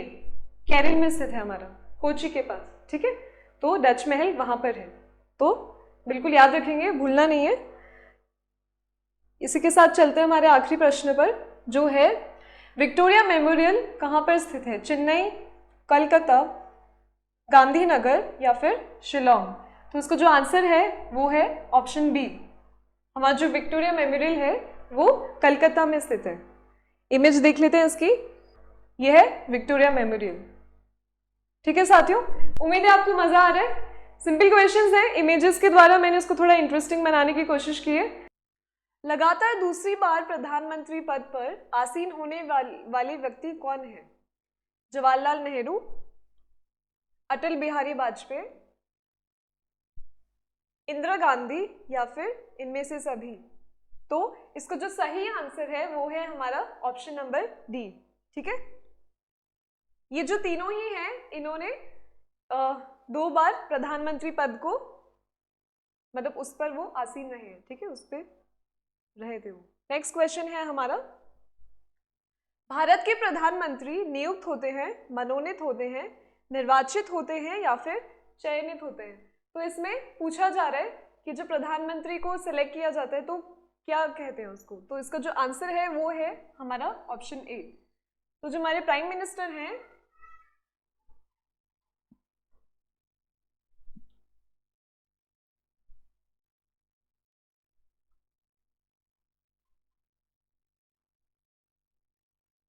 केरल में स्थित है, हमारा कोची के पास। ठीक है, तो डच महल वहां पर है, तो बिल्कुल याद रखेंगे, भूलना नहीं है। इसी के साथ चलते हैं हमारे आखिरी प्रश्न पर, जो है विक्टोरिया मेमोरियल कहाँ पर स्थित है? चेन्नई, कलकत्ता, गांधीनगर या फिर शिलोंग? तो इसका जो आंसर है वो है ऑप्शन बी, हमारा जो विक्टोरिया मेमोरियल है वो कलकत्ता में स्थित है। इमेज देख लेते हैं इसकी, ये है विक्टोरिया मेमोरियल। ठीक है साथियों, उम्मीद है आपको मजा आ रहा है। सिंपल क्वेश्चंस हैं, इमेजेस के द्वारा मैंने इसको थोड़ा इंटरेस्टिंग बनाने की कोशिश की है। लगातार दूसरी बार प्रधानमंत्री पद पर आसीन होने वाले व्यक्ति कौन है? जवाहरलाल नेहरू, अटल बिहारी वाजपेयी, इंदिरा गांधी या फिर इनमें से सभी? तो इसका जो सही आंसर है वो है हमारा ऑप्शन नंबर डी। ठीक है, ये जो तीनों ही हैं, इन्होंने 2 बार प्रधानमंत्री पद को, मतलब उस पर वो आसीन रहे हैं। ठीक है, उस पर रहे थे वो। नेक्स्ट क्वेश्चन है हमारा, भारत के प्रधानमंत्री नियुक्त होते हैं, मनोनीत होते हैं, निर्वाचित होते हैं या फिर चयनित होते हैं? तो इसमें पूछा जा रहा है कि जो प्रधानमंत्री को सिलेक्ट किया जाता है तो क्या कहते हैं उसको? तो इसका जो आंसर है वो है हमारा ऑप्शन ए। तो जो हमारे प्राइम मिनिस्टर हैं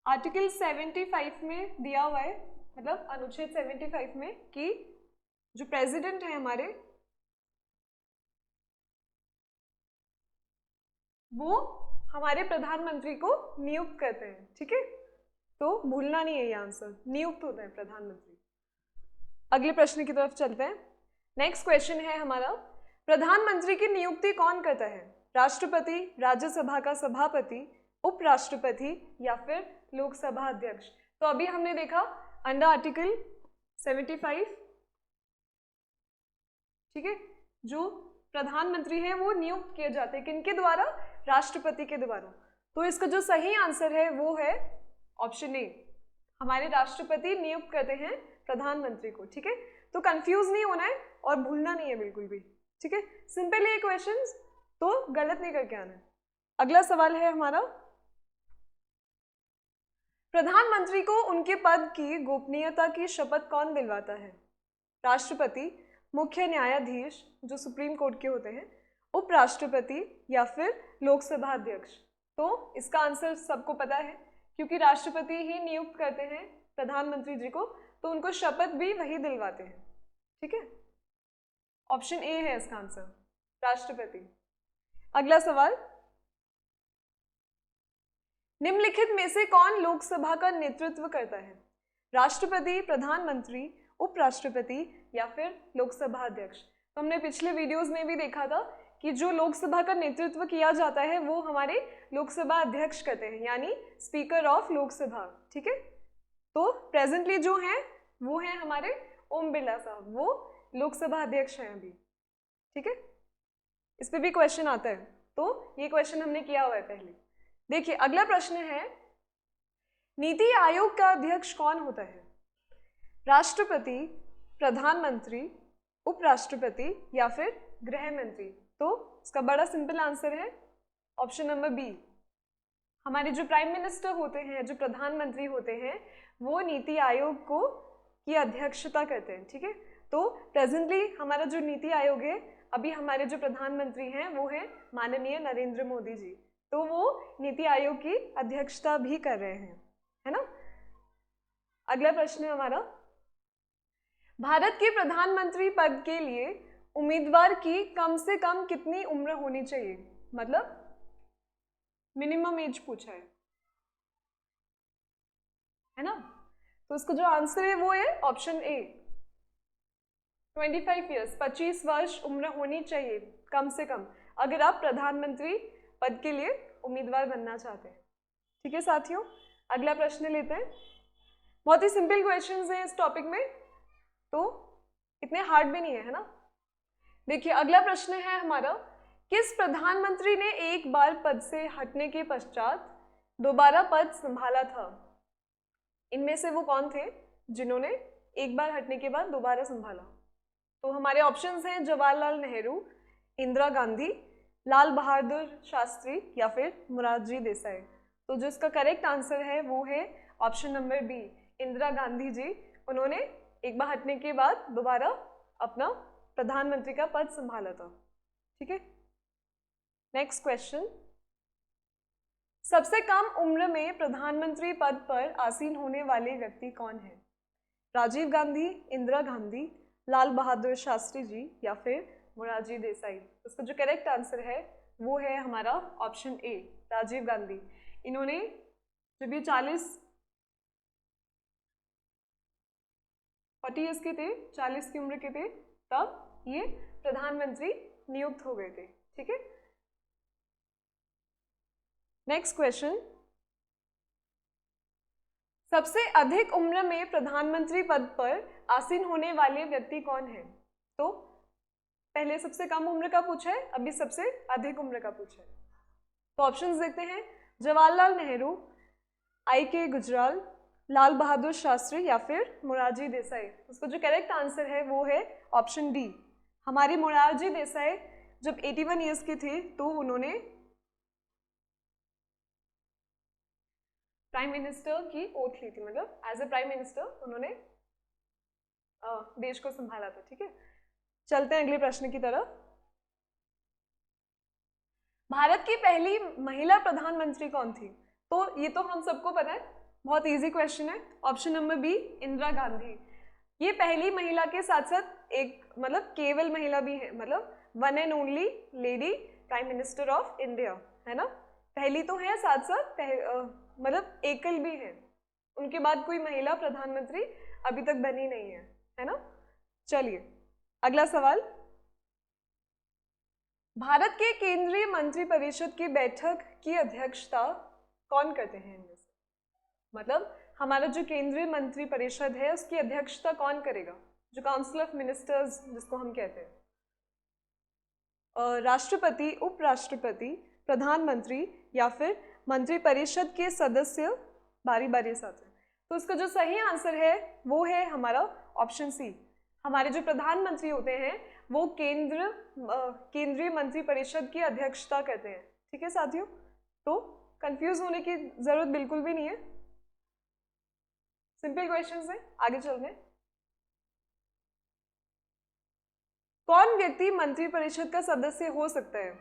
आर्टिकल 75 में दिया हुआ है, मतलब अनुच्छेद 75 में, कि जो प्रेसिडेंट है हमारे वो हमारे प्रधानमंत्री को नियुक्त करते हैं, ठीक है। तो भूलना नहीं है ये आंसर, नियुक्त होता है प्रधानमंत्री। अगले प्रश्न की तरफ चलते हैं। नेक्स्ट क्वेश्चन है हमारा, प्रधानमंत्री की नियुक्ति कौन करता है? राष्ट्रपति, राज्यसभा का सभापति, उपराष्ट्रपति या फिर लोकसभा अध्यक्ष? तो अभी हमने देखा अंडर आर्टिकल 75, ठीक है, जो प्रधानमंत्री है वो नियुक्त किए जाते हैं, किनके द्वारा? राष्ट्रपति के द्वारा। तो इसका जो सही आंसर है वो है ऑप्शन ए, हमारे राष्ट्रपति नियुक्त करते हैं प्रधानमंत्री को, ठीक है। तो कंफ्यूज नहीं होना है और भूलना नहीं है बिल्कुल भी, ठीक है। सिंपल ये क्वेश्चंस, तो गलत नहीं करके आना है। अगला सवाल है हमारा, प्रधानमंत्री को उनके पद की गोपनीयता की शपथ कौन दिलवाता है? राष्ट्रपति, मुख्य न्यायाधीश जो सुप्रीम कोर्ट के होते हैं, उपराष्ट्रपति या फिर लोकसभा अध्यक्ष? तो इसका आंसर सबको पता है, क्योंकि राष्ट्रपति ही नियुक्त करते हैं प्रधानमंत्री जी को, तो उनको शपथ भी वही दिलवाते हैं, ठीक है। ऑप्शन ए है इसका आंसर, राष्ट्रपति। अगला सवाल, निम्नलिखित में से कौन लोकसभा का नेतृत्व करता है? राष्ट्रपति, प्रधानमंत्री, उपराष्ट्रपति या फिर लोकसभा अध्यक्ष? तो हमने पिछले वीडियोस में भी देखा था कि जो लोकसभा का नेतृत्व किया जाता है वो हमारे लोकसभा अध्यक्ष करते हैं, यानी स्पीकर ऑफ लोकसभा, ठीक है। तो प्रेजेंटली जो हैं वो हैं हमारे ओम बिरला साहब, वो लोकसभा अध्यक्ष हैं अभी, ठीक है। इस पे भी क्वेश्चन आता है, तो ये क्वेश्चन हमने किया हुआ है पहले। देखिए अगला प्रश्न है, नीति आयोग का अध्यक्ष कौन होता है? राष्ट्रपति, प्रधानमंत्री, उपराष्ट्रपति या फिर गृह मंत्री? तो इसका बड़ा सिंपल आंसर है ऑप्शन नंबर बी, हमारे जो प्राइम मिनिस्टर होते हैं, जो प्रधानमंत्री होते हैं, वो नीति आयोग को की अध्यक्षता करते हैं, ठीक है। तो प्रेजेंटली हमारा जो नीति आयोग है, अभी हमारे जो प्रधानमंत्री हैं वो है माननीय नरेंद्र मोदी जी, तो वो नीति आयोग की अध्यक्षता भी कर रहे हैं, है ना। अगला प्रश्न है हमारा, भारत के प्रधानमंत्री पद के लिए उम्मीदवार की कम से कम कितनी उम्र होनी चाहिए? मतलब मिनिमम एज पूछा है ना। तो इसका जो आंसर है वो है ऑप्शन ए, 25 ईयर्स, 25 वर्ष उम्र होनी चाहिए कम से कम, अगर आप प्रधानमंत्री पद के लिए उम्मीदवार बनना चाहते हैं, ठीक है साथियों। अगला प्रश्न लेते हैं, बहुत ही सिंपल क्वेश्चंस हैं इस टॉपिक में, तो इतने हार्ड भी नहीं है ना। देखिए अगला प्रश्न है हमारा, किस प्रधानमंत्री ने एक बार पद से हटने के पश्चात दोबारा पद संभाला था? इनमें से वो कौन थे जिन्होंने एक बार हटने के बाद दोबारा संभाला? तो हमारे ऑप्शंस हैं जवाहरलाल नेहरू, इंदिरा गांधी, लाल बहादुर शास्त्री या फिर मोरारजी देसाई। तो जो इसका करेक्ट आंसर है वो है option number B, Indira Gandhi ji. उन्होंने एक बार हटने के बाद दोबारा अपना प्रधानमंत्री का पद संभाला था, ठीक है। नेक्स्ट क्वेश्चन, सबसे कम उम्र में प्रधानमंत्री पद पर आसीन होने वाले व्यक्ति कौन है? राजीव गांधी, इंदिरा गांधी, लाल बहादुर शास्त्री जी या फिर मोरारजी देसाई? उसका जो करेक्ट आंसर है वो है हमारा ऑप्शन ए, राजीव गांधी। इन्होंने जब ये 40 ईयर्स के थे, 40 की उम्र के थे, तब ये प्रधानमंत्री नियुक्त हो गए थे, ठीक है। नेक्स्ट क्वेश्चन, सबसे अधिक उम्र में प्रधानमंत्री पद पर आसीन होने वाले व्यक्ति कौन है? तो पहले सबसे कम उम्र का पूछा है, अभी सबसे अधिक उम्र का पूछा है। तो ऑप्शंस देखते हैं, जवाहरलाल नेहरू, आई.के. गुजराल, लाल बहादुर शास्त्री या फिर मोरारजी देसाई? उसका जो करेक्ट आंसर है वो है ऑप्शन डी, हमारे मोरारजी देसाई जब 81 ईयर्स के थे तो उन्होंने प्राइम मिनिस्टर की ओथ ली थी, मतलब एज ए प्राइम मिनिस्टर उन्होंने देश को संभाला था, ठीक है। चलते हैं अगले प्रश्न की तरफ। भारत की पहली महिला प्रधानमंत्री कौन थी? तो ये तो हम सबको पता है, बहुत इजी क्वेश्चन है। Option number B, Indira Gandhi. ये पहली महिला के साथ साथ एक मतलब केवल महिला भी है, मतलब one and only lady prime minister of India, है ना। पहली तो है, साथ साथ मतलब एकल भी है। उनके बाद कोई महिला प्रधानमंत्री अभी तक बनी नहीं है ना। चलिए अगला सवाल, भारत के केंद्रीय मंत्रिपरिषद की बैठक की अध्यक्षता कौन करते हैं इनमें से? मतलब हमारा जो केंद्रीय मंत्रिपरिषद है उसकी अध्यक्षता कौन करेगा, जो काउंसिल ऑफ मिनिस्टर्स जिसको हम कहते हैं। राष्ट्रपति, उपराष्ट्रपति, प्रधानमंत्री या फिर मंत्रिपरिषद के सदस्य बारी बारी से आते हैं। तो इसका जो सही आंसर है वो है हमारा ऑप्शन सी। हमारे जो प्रधानमंत्री होते हैं वो केंद्रीय मंत्रिपरिषद की अध्यक्षता करते हैं। ठीक है साथियों, तो कंफ्यूज होने की जरूरत बिल्कुल भी नहीं है, सिंपल क्वेश्चंस है। आगे चलते हैं। कौन व्यक्ति मंत्रिपरिषद का सदस्य हो सकता है?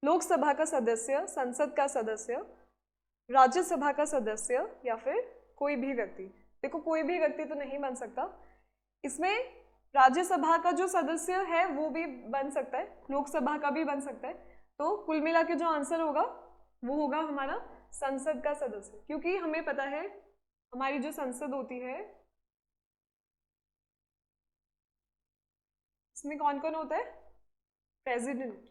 लोकसभा का सदस्य, संसद का सदस्य, राज्यसभा का सदस्य या फिर कोई भी व्यक्ति। देखो कोई भी व्यक्ति तो नहीं बन सकता, इसमें राज्यसभा का जो सदस्य है वो भी बन सकता है, लोकसभा का भी बन सकता है। तो कुल मिला के जो आंसर होगा वो होगा हमारा संसद का सदस्य, क्योंकि हमें पता है हमारी जो संसद होती है इसमें कौन कौन होता है? प्रेसिडेंट,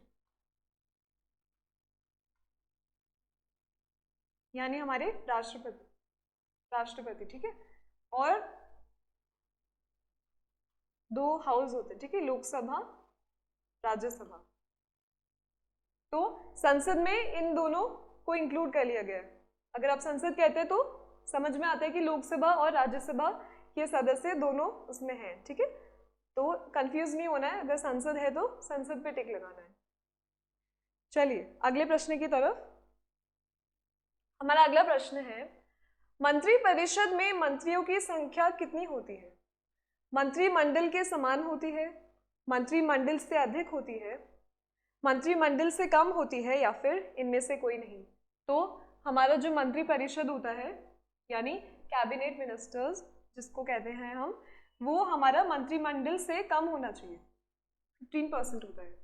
यानी हमारे राष्ट्रपति, ठीक है। और दो हाउस होते हैं, ठीक है, लोकसभा, राज्यसभा। तो संसद में इन दोनों को इंक्लूड कर लिया गया है। अगर आप संसद कहते हैं तो समझ में आता है कि लोकसभा और राज्यसभा के सदस्य दोनों उसमें हैं, ठीक है। तो कंफ्यूज नहीं होना है, अगर संसद है तो संसद पे टिक लगाना है। चलिए अगले प्रश्न की तरफ। हमारा अगला प्रश्न है, मंत्रिपरिषद में मंत्रियों की संख्या कितनी होती है? मंत्रिमंडल के समान होती है, मंत्रिमंडल से अधिक होती है, मंत्रिमंडल से कम होती है या फिर इनमें से कोई नहीं? तो हमारा जो मंत्रिपरिषद होता है यानी कैबिनेट मिनिस्टर्स जिसको कहते हैं हम, वो हमारा मंत्रिमंडल से कम होना चाहिए, 15% होता है,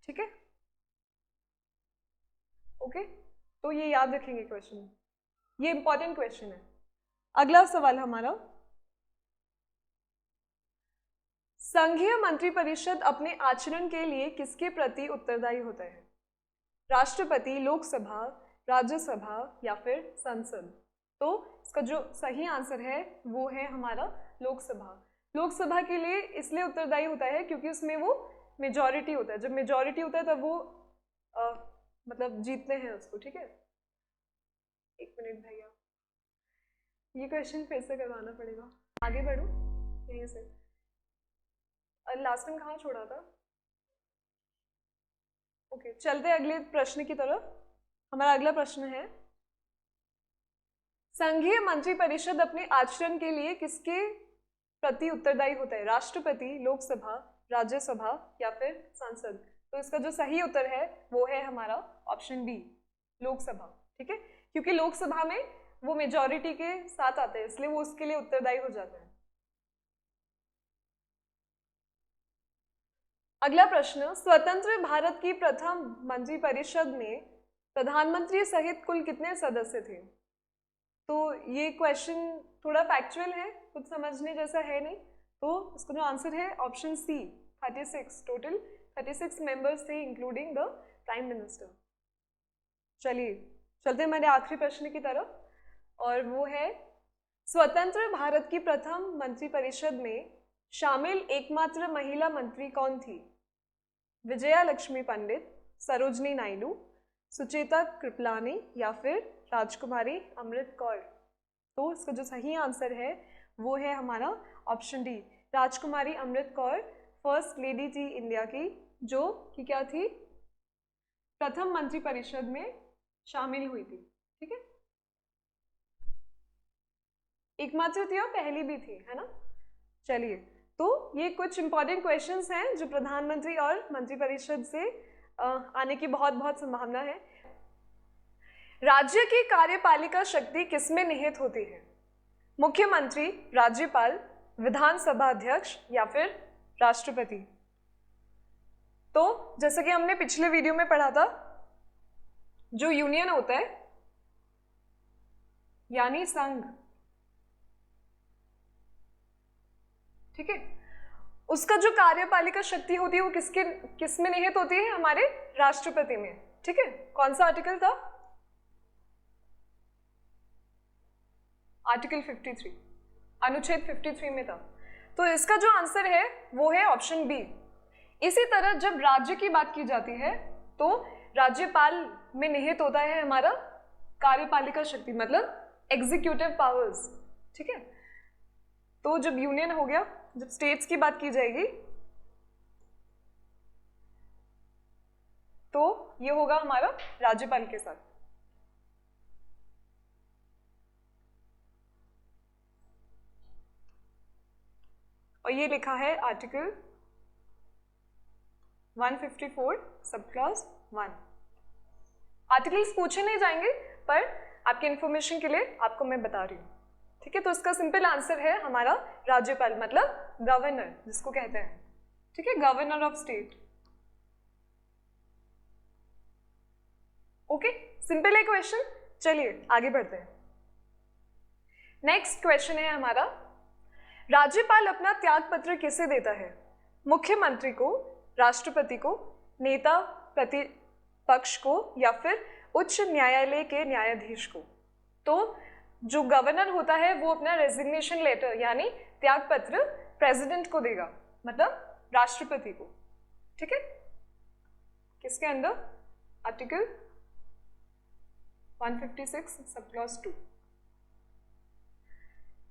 ठीक है। ओके, तो ये याद रखेंगे क्वेश्चन, ये इंपॉर्टेंट क्वेश्चन है। अगला सवाल हमारा, संघीय मंत्रिपरिषद अपने आचरण के लिए किसके प्रति उत्तरदायी होता है? राष्ट्रपति, लोकसभा, राज्यसभा या फिर संसद? तो इसका जो सही आंसर है वो है हमारा लोकसभा। लोकसभा के लिए इसलिए उत्तरदायी होता है क्योंकि उसमें वो मेजॉरिटी होता है, जब मेजॉरिटी होता है तब वो मतलब जीतते हैं उसको, ठीक है। एक मिनट भैया, ये क्वेश्चन फिर से करवाना पड़ेगा। आगे बढ़ो यहीं से, लास्ट टाइम कहाँ छोड़ा था? ओके, चलते अगले प्रश्न की तरफ। हमारा अगला प्रश्न है, संघीय मंत्रिपरिषद अपने आचरण के लिए किसके प्रति उत्तरदायी होता है? राष्ट्रपति, लोकसभा, राज्यसभा या फिर संसद? तो इसका जो सही उत्तर है वो है हमारा ऑप्शन बी, लोकसभा, ठीक है। क्योंकि लोकसभा में वो मेजॉरिटी के साथ आते हैं, इसलिए वो उसके लिए उत्तरदायी हो जाते हैं। अगला प्रश्न, स्वतंत्र भारत की प्रथम मंत्रिपरिषद में प्रधानमंत्री सहित कुल कितने सदस्य थे? तो ये क्वेश्चन थोड़ा फैक्चुअल है, कुछ समझने जैसा है नहीं, तो इसका जो आंसर है ऑप्शन सी, 36, टोटल 36 मेंबर्स थे इंक्लूडिंग द प्राइम मिनिस्टर। चलिए चलते हैं हमारे आखिरी प्रश्न की तरफ, और वो है, स्वतंत्र भारत की प्रथम मंत्रिपरिषद में शामिल एकमात्र महिला मंत्री कौन थी? विजया लक्ष्मी पंडित, सरोजनी नायडू, सुचेता कृपलानी या फिर राजकुमारी अमृत कौर? तो इसका जो सही आंसर है वो है हमारा ऑप्शन डी, राजकुमारी अमृत कौर फर्स्ट लेडी थी इंडिया की, जो कि क्या थी, प्रथम मंत्रिपरिषद में शामिल हुई थी, ठीक है। एकमात्र थी और पहली भी थी, है ना। चलिए, तो ये कुछ इंपॉर्टेंट क्वेश्चंस हैं जो प्रधानमंत्री और मंत्रिपरिषद से आने की बहुत बहुत संभावना है। राज्य की कार्यपालिका शक्ति किसमें निहित होती है? मुख्यमंत्री, राज्यपाल, विधानसभा अध्यक्ष या फिर राष्ट्रपति? तो जैसा कि हमने पिछले वीडियो में पढ़ा था, जो यूनियन होता है यानी संघ, ठीक है, उसका जो कार्यपालिका शक्ति होती है वो किसमें निहित होती है? हमारे राष्ट्रपति में, ठीक है। कौन सा आर्टिकल था? आर्टिकल 53, अनुच्छेद 53 में था। तो इसका जो आंसर है वो है ऑप्शन बी। इसी तरह जब राज्य की बात की जाती है तो राज्यपाल में निहित होता है हमारा कार्यपालिका शक्ति, मतलब एग्जीक्यूटिव पावर्स, ठीक है। तो जब यूनियन हो गया, जब स्टेट्स की बात की जाएगी तो ये होगा हमारा राज्यपाल के साथ। और ये लिखा है आर्टिकल 154 सब क्लॉज 1। आर्टिकल्स पूछे नहीं जाएंगे पर आपके इंफॉर्मेशन के लिए आपको मैं बता रही हूँ, ठीक है। तो इसका सिंपल आंसर है हमारा राज्यपाल, मतलब गवर्नर जिसको कहते हैं, ठीक है, governor of state. Okay, simple है क्वेश्चन। चलिए आगे बढ़ते हैं। नेक्स्ट क्वेश्चन है हमारा, राज्यपाल अपना त्याग पत्र किसे देता है? मुख्यमंत्री को, राष्ट्रपति को, नेता प्रतिपक्ष को या फिर उच्च न्यायालय के न्यायाधीश को? तो जो गवर्नर होता है वो अपना रेजिग्नेशन लेटर यानी त्याग पत्र प्रेसिडेंट को देगा, मतलब राष्ट्रपति को, ठीक है। किसके अंदर? Article 156 sub clause 2।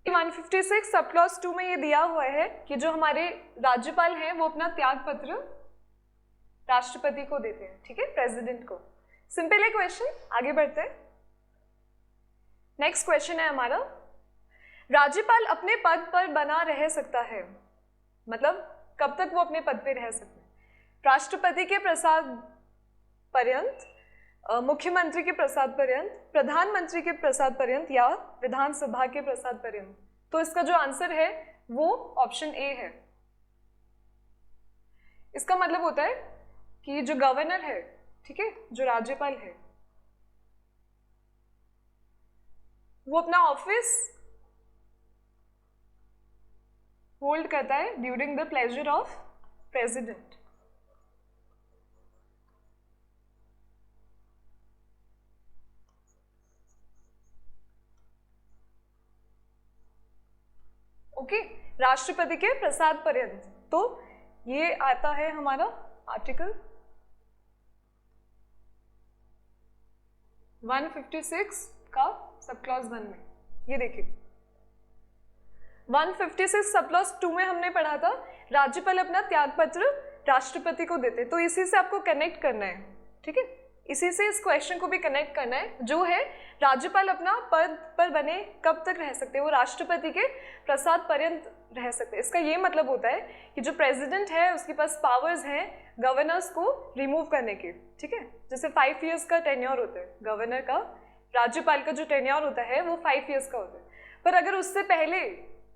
156 sub clause 2 में ये दिया हुआ है कि जो हमारे राज्यपाल हैं वो अपना त्याग पत्र राष्ट्रपति को देते हैं, ठीक है, प्रेसिडेंट को। सिंपल है क्वेश्चन, आगे बढ़ते हैं। नेक्स्ट क्वेश्चन है हमारा, राज्यपाल अपने पद पर बना रह सकता है, मतलब कब तक वो अपने पद पे रह सकते हैं? राष्ट्रपति के प्रसाद पर्यंत, मुख्यमंत्री के प्रसाद पर्यंत, प्रधानमंत्री के प्रसाद पर्यंत या विधानसभा के प्रसाद पर्यंत? तो इसका जो आंसर है वो ऑप्शन ए है। इसका मतलब होता है कि जो गवर्नर है, ठीक है, जो राज्यपाल है, वो अपना ऑफिस होल्ड करता है during the pleasure of president. Okay, राष्ट्रपति के प्रसाद पर्यंत। तो ये आता है हमारा आर्टिकल 156 का सब क्लॉज 1 में। ये देखिए 156 सब क्लॉज 2 में हमने पढ़ा था राज्यपाल अपना त्याग पत्र राष्ट्रपति को देते, तो इसी से आपको कनेक्ट करना है, ठीक है, इसी से इस क्वेश्चन को भी कनेक्ट करना है, जो है राज्यपाल अपना पद पर बने कब तक रह सकते हैं? वो राष्ट्रपति के प्रसाद पर्यंत रह सकते हैं। इसका ये मतलब होता है कि जो प्रेसिडेंट है उसके पास पावर्स हैं गवर्नर्स को रिमूव करने के, ठीक है। जैसे 5 इयर्स का टेन्योर होता है गवर्नर का, राज्यपाल का जो टेन्योर होता है वो 5 इयर्स का होता है, पर अगर उससे पहले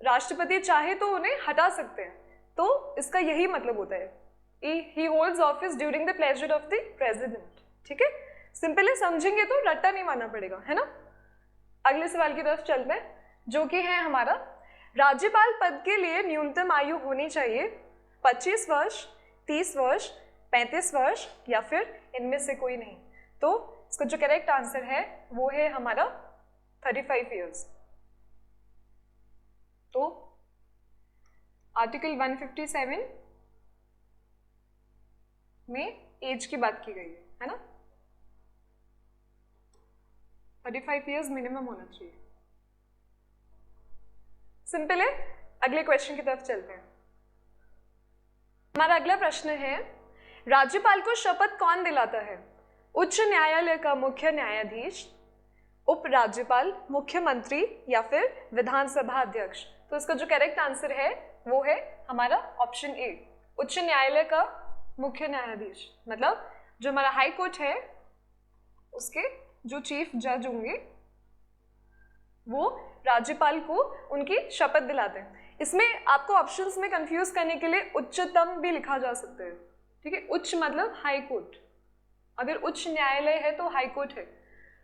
राष्ट्रपति चाहे तो उन्हें हटा सकते हैं। तो इसका यही मतलब होता है, ही holds office during the pleasure of the president, ठीक है। सिंपली समझेंगे तो रट्टा नहीं मारना पड़ेगा, है ना। अगले सवाल की तरफ चलते हैं, जो कि है हमारा, राज्यपाल पद के लिए न्यूनतम आयु होनी चाहिए 25 वर्ष, 30 वर्ष, 35 वर्ष या फिर इनमें से कोई नहीं? तो इसका जो करेक्ट आंसर है वो है हमारा 35 इयर्स। तो आर्टिकल 157 में एज की बात की गई है ना, 35 इयर्स मिनिमम होना चाहिए। सिंपल है। अगले क्वेश्चन की तरफ चलते हैं। हमारा अगला प्रश्न है, राज्यपाल को शपथ कौन दिलाता है? उच्च न्यायालय का मुख्य न्यायाधीश, उपराज्यपाल, मुख्यमंत्री या फिर विधानसभा अध्यक्ष? तो इसका जो करेक्ट आंसर है वो है हमारा ऑप्शन ए, उच्च न्यायालय का मुख्य न्यायाधीश, मतलब जो हमारा हाई कोर्ट है उसके जो चीफ जज होंगे वो राज्यपाल को उनकी शपथ दिलाते हैं। इसमें आपको ऑप्शंस में कंफ्यूज करने के लिए उच्चतम भी लिखा जा सकता है, ठीक है। उच्च मतलब हाई कोर्ट, अगर उच्च न्यायालय है तो हाई कोर्ट है,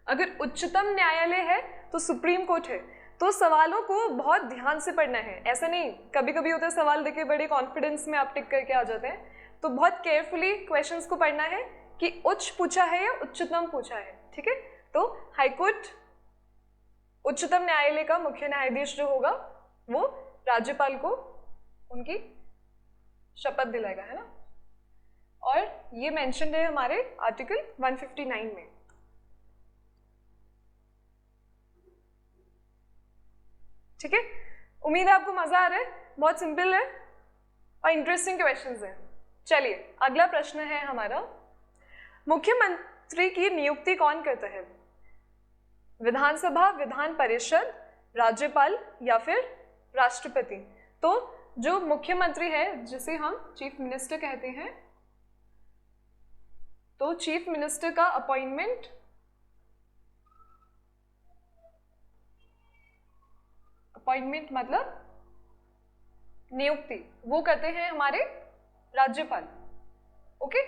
अगर उच्चतम न्यायालय है तो सुप्रीम कोर्ट है। तो सवालों को बहुत ध्यान से पढ़ना है, ऐसा नहीं कभी कभी होता है सवाल देखे बड़े कॉन्फिडेंस में आप टिक करके आ जाते हैं, तो बहुत केयरफुली क्वेश्चंस को पढ़ना है कि उच्च पूछा है या उच्चतम पूछा है, ठीक है। तो हाई कोर्ट उच्चतम न्यायालय का मुख्य न्यायाधीश जो होगा वो राज्यपाल को उनकी शपथ दिलाएगा, है ना। और ये मेंशन है हमारे आर्टिकल 159 में। ठीक है, उम्मीद है आपको मजा आ रहा है, बहुत सिंपल है और इंटरेस्टिंग क्वेश्चंस हैं। चलिए अगला प्रश्न है हमारा, मुख्यमंत्री की नियुक्ति कौन करता है? विधानसभा, विधान परिषद, राज्यपाल या फिर राष्ट्रपति? तो जो मुख्यमंत्री है जिसे हम चीफ मिनिस्टर कहते हैं, तो चीफ मिनिस्टर का अपॉइंटमेंट मतलब नियुक्ति वो करते हैं हमारे राज्यपाल। ओके,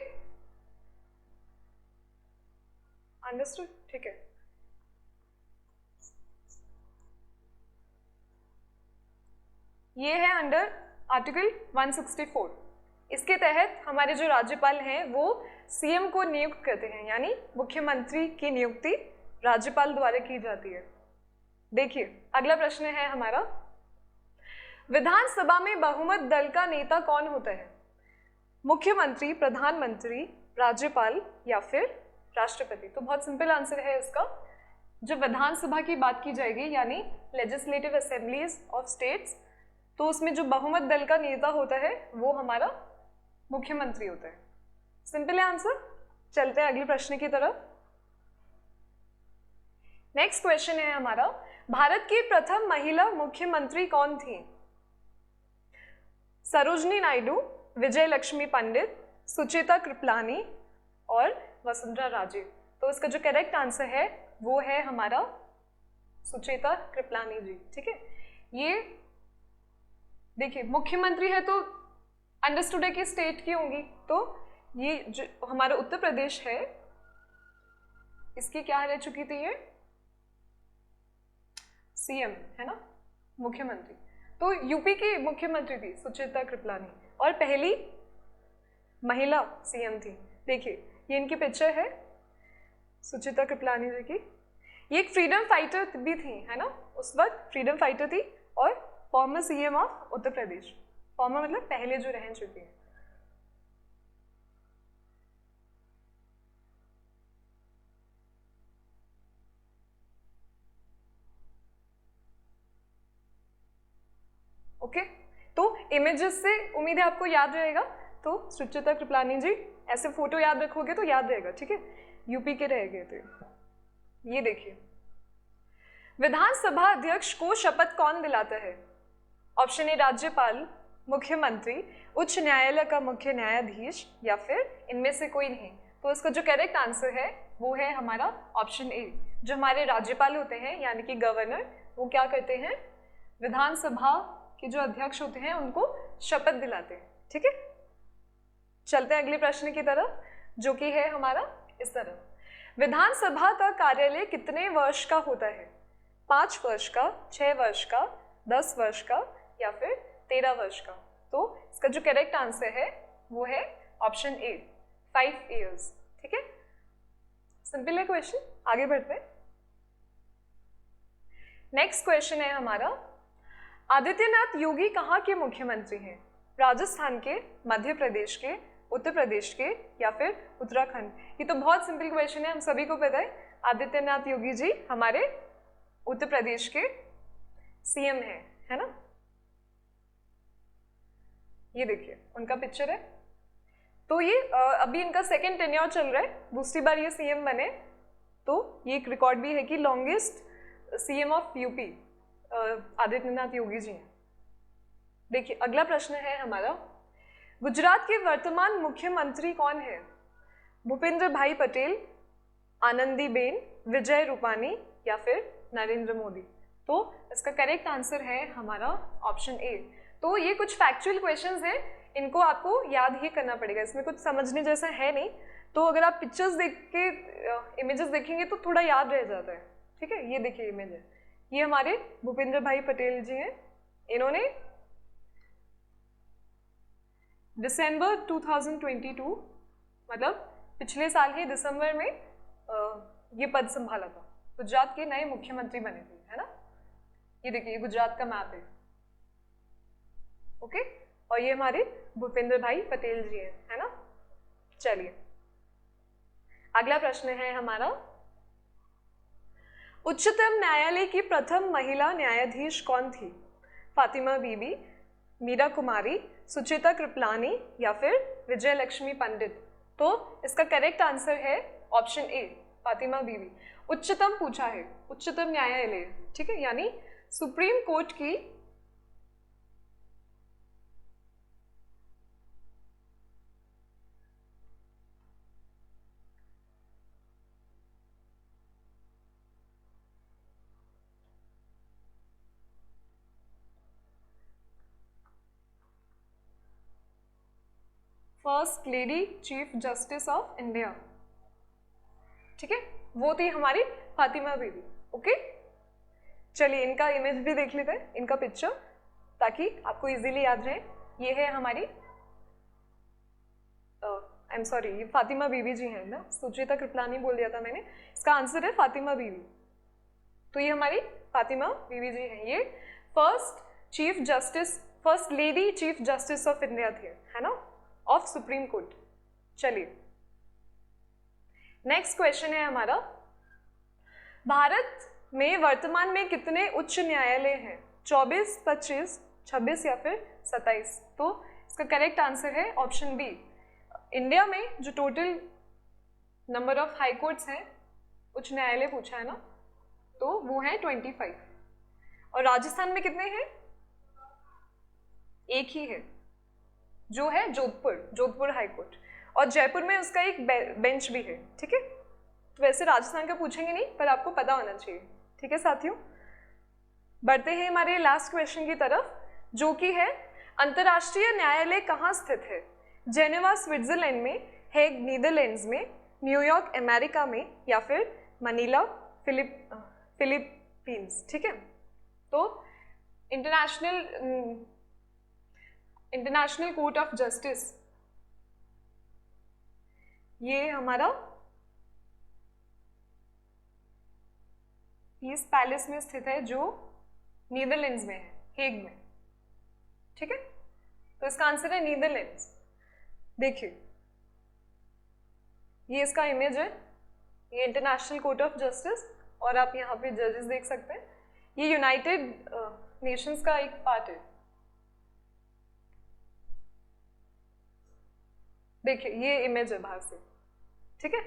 अंडरस्टूड, ठीक है। ये है अंडर आर्टिकल 164। इसके तहत हमारे जो राज्यपाल हैं वो सीएम को नियुक्त करते हैं, यानी मुख्यमंत्री की नियुक्ति राज्यपाल द्वारा की जाती है। देखिए अगला प्रश्न है हमारा, विधानसभा में बहुमत दल का नेता कौन होता है? मुख्यमंत्री, प्रधानमंत्री, राज्यपाल या फिर राष्ट्रपति? तो बहुत सिंपल आंसर है इसका। जब विधानसभा की बात की जाएगी यानी लेजिस्लेटिव असेंबलीज ऑफ स्टेट्स, तो उसमें जो बहुमत दल का नेता होता है वो हमारा मुख्यमंत्री होता है। सिंपल है आंसर। चलते हैं अगले प्रश्न की तरफ। नेक्स्ट क्वेश्चन है हमारा, भारत की प्रथम महिला मुख्यमंत्री कौन थी? सरोजनी नायडू, विजय लक्ष्मी पंडित, सुचेता कृपलानी और वसुंधरा राजे? तो इसका जो करेक्ट आंसर है वो है हमारा सुचेता कृपलानी जी, ठीक है। ये देखिए मुख्यमंत्री है तो अंडरस्टूड है कि स्टेट की होंगी, तो ये जो हमारा उत्तर प्रदेश है इसकी क्या रह चुकी थी, ये सीएम है ना, मुख्यमंत्री। तो यूपी की मुख्यमंत्री थी सुचेता कृपलानी और पहली महिला सीएम थी। देखिए ये इनकी पिक्चर है सुचेता कृपलानी जी की। ये एक फ्रीडम फाइटर भी थी, है ना, उस वक्त फ्रीडम फाइटर थी और farmer CM of Uttar Pradesh. Farmer मतलब पहले जो रह चुकी है। ओके, तो इमेजेस से उम्मीद है आपको याद रहेगा। तो सुचेता कृपलानी जी, ऐसे फोटो याद रखोगे तो याद रहेगा, ठीक है। यूपी के रह गए थे। ये देखिए, विधानसभा अध्यक्ष को शपथ कौन दिलाता है? ऑप्शन ए राज्यपाल, मुख्यमंत्री, उच्च न्यायालय का मुख्य न्यायाधीश या फिर इनमें से कोई नहीं। तो इसका जो करेक्ट आंसर है वो है हमारा ऑप्शन ए। जो हमारे राज्यपाल होते हैं यानी कि गवर्नर, वो क्या करते हैं, विधानसभा के जो अध्यक्ष होते हैं उनको शपथ दिलाते हैं, ठीक है। चलते हैं अगले प्रश्न की तरफ, जो कि है हमारा इस तरह, विधानसभा का कार्यालय कितने वर्ष का होता है? 5 वर्ष का, 6 वर्ष का, 10 वर्ष का या फिर 13 वर्ष का? तो इसका जो करेक्ट आंसर है वो है ऑप्शन ए, 5 ईयर्स, ठीक है। सिंपल है क्वेश्चन, आगे बढ़ते हैं। नेक्स्ट क्वेश्चन है हमारा, आदित्यनाथ योगी कहाँ के मुख्यमंत्री हैं? राजस्थान के, मध्य प्रदेश के, उत्तर प्रदेश के या फिर उत्तराखंड? ये तो बहुत सिंपल क्वेश्चन है, हम सभी को पता है। आदित्यनाथ योगी जी हमारे उत्तर प्रदेश के सीएम है ना। ये देखिए उनका पिक्चर है। तो ये अभी इनका सेकेंड टेन्योर चल रहा है, दूसरी बार ये सीएम बने। तो ये एक रिकॉर्ड भी है कि longest CM of UP Adityanath Yogi ji हैं। देखिए अगला प्रश्न है हमारा, गुजरात के वर्तमान मुख्यमंत्री कौन है? भूपेंद्र भाई पटेल, आनंदीबेन, विजय रूपानी या फिर नरेंद्र मोदी। तो इसका करेक्ट आंसर है हमारा ऑप्शन ए। तो ये कुछ फैक्चुअल क्वेश्चंस हैं, इनको आपको याद ही करना पड़ेगा, इसमें कुछ समझने जैसा है नहीं। तो अगर आप पिक्चर्स देख के इमेजेस देखेंगे तो थोड़ा याद रह जाता है, ठीक है। ये देखिए इमेज है, ये हमारे भूपेंद्र भाई पटेल जी हैं। इन्होंने दिसंबर 2022 मतलब पिछले साल ही दिसंबर में ये पद संभाला था, गुजरात के नए मुख्यमंत्री बने थे, है ना। ये देखिए गुजरात का मैप है, ओके। और ये हमारे भूपेंद्र भाई पटेल जी हैं, है ना। चलिए अगला प्रश्न है हमारा, उच्चतम न्यायालय की प्रथम महिला न्यायाधीश कौन थी? फातिमा बीबी, मीरा कुमारी, सुचिता कृपलानी या फिर विजय लक्ष्मी पंडित। तो इसका करेक्ट आंसर है ऑप्शन ए, फातिमा बीबी। उच्चतम पूछा है, उच्चतम न्यायालय, ठीक है, यानी सुप्रीम कोर्ट की first lady chief justice of India, ठीक है, वो थी हमारी फातिमा बीबी, ओके। चलिए इनका इमेज भी देख लेते हैं, इनका पिक्चर, ताकि आपको इजीली याद रहे। ये है हमारी आई एम सॉरी, ये फातिमा बीबी जी हैं ना, सुचिता कृपलानी बोल दिया था मैंने, इसका आंसर है फातिमा बीबी। तो ये हमारी फातिमा बीबी जी हैं, ये first lady chief justice of India थे, है ना, ऑफ सुप्रीम कोर्ट। चलिए नेक्स्ट क्वेश्चन है हमारा, भारत में वर्तमान में कितने उच्च न्यायालय हैं? 24, 25, 26 या फिर 27। तो इसका करेक्ट आंसर है ऑप्शन बी। इंडिया में जो total number of high courts हैं, उच्च न्यायालय पूछा है ना, तो वो है 25। और राजस्थान में कितने हैं? एक ही है, जो है जोधपुर हाई कोर्ट, और जयपुर में उसका एक बेंच भी है, ठीक है। तो वैसे राजस्थान का पूछेंगे नहीं, पर आपको पता होना चाहिए, ठीक है साथियों। बढ़ते हैं हमारे लास्ट क्वेश्चन की तरफ, जो कि है अंतर्राष्ट्रीय न्यायालय कहाँ स्थित है? जेनेवा स्विट्जरलैंड में, हेग नीदरलैंड्स में, न्यूयॉर्क अमेरिका में या फिर मनीला फिलीपींस, ठीक है। तो इंटरनेशनल कोर्ट ऑफ जस्टिस, ये हमारा पीस पैलेस में स्थित है, जो नीदरलैंड्स में है, हेग में, ठीक है। तो इसका आंसर है नीदरलैंड्स। देखिए ये इसका इमेज है, ये इंटरनेशनल कोर्ट ऑफ जस्टिस, और आप यहाँ पे जजेस देख सकते हैं। ये यूनाइटेड नेशंस का एक पार्ट है। देखिए ये इमेज है बाहर से, ठीक है।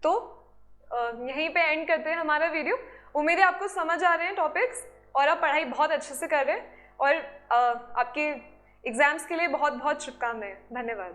तो यहीं पे एंड करते हैं हमारा वीडियो। उम्मीद है आपको समझ आ रहे हैं टॉपिक्स, और आप पढ़ाई बहुत अच्छे से कर रहे हैं, और आपके एग्जाम्स के लिए बहुत बहुत शुभकामनाएं। धन्यवाद।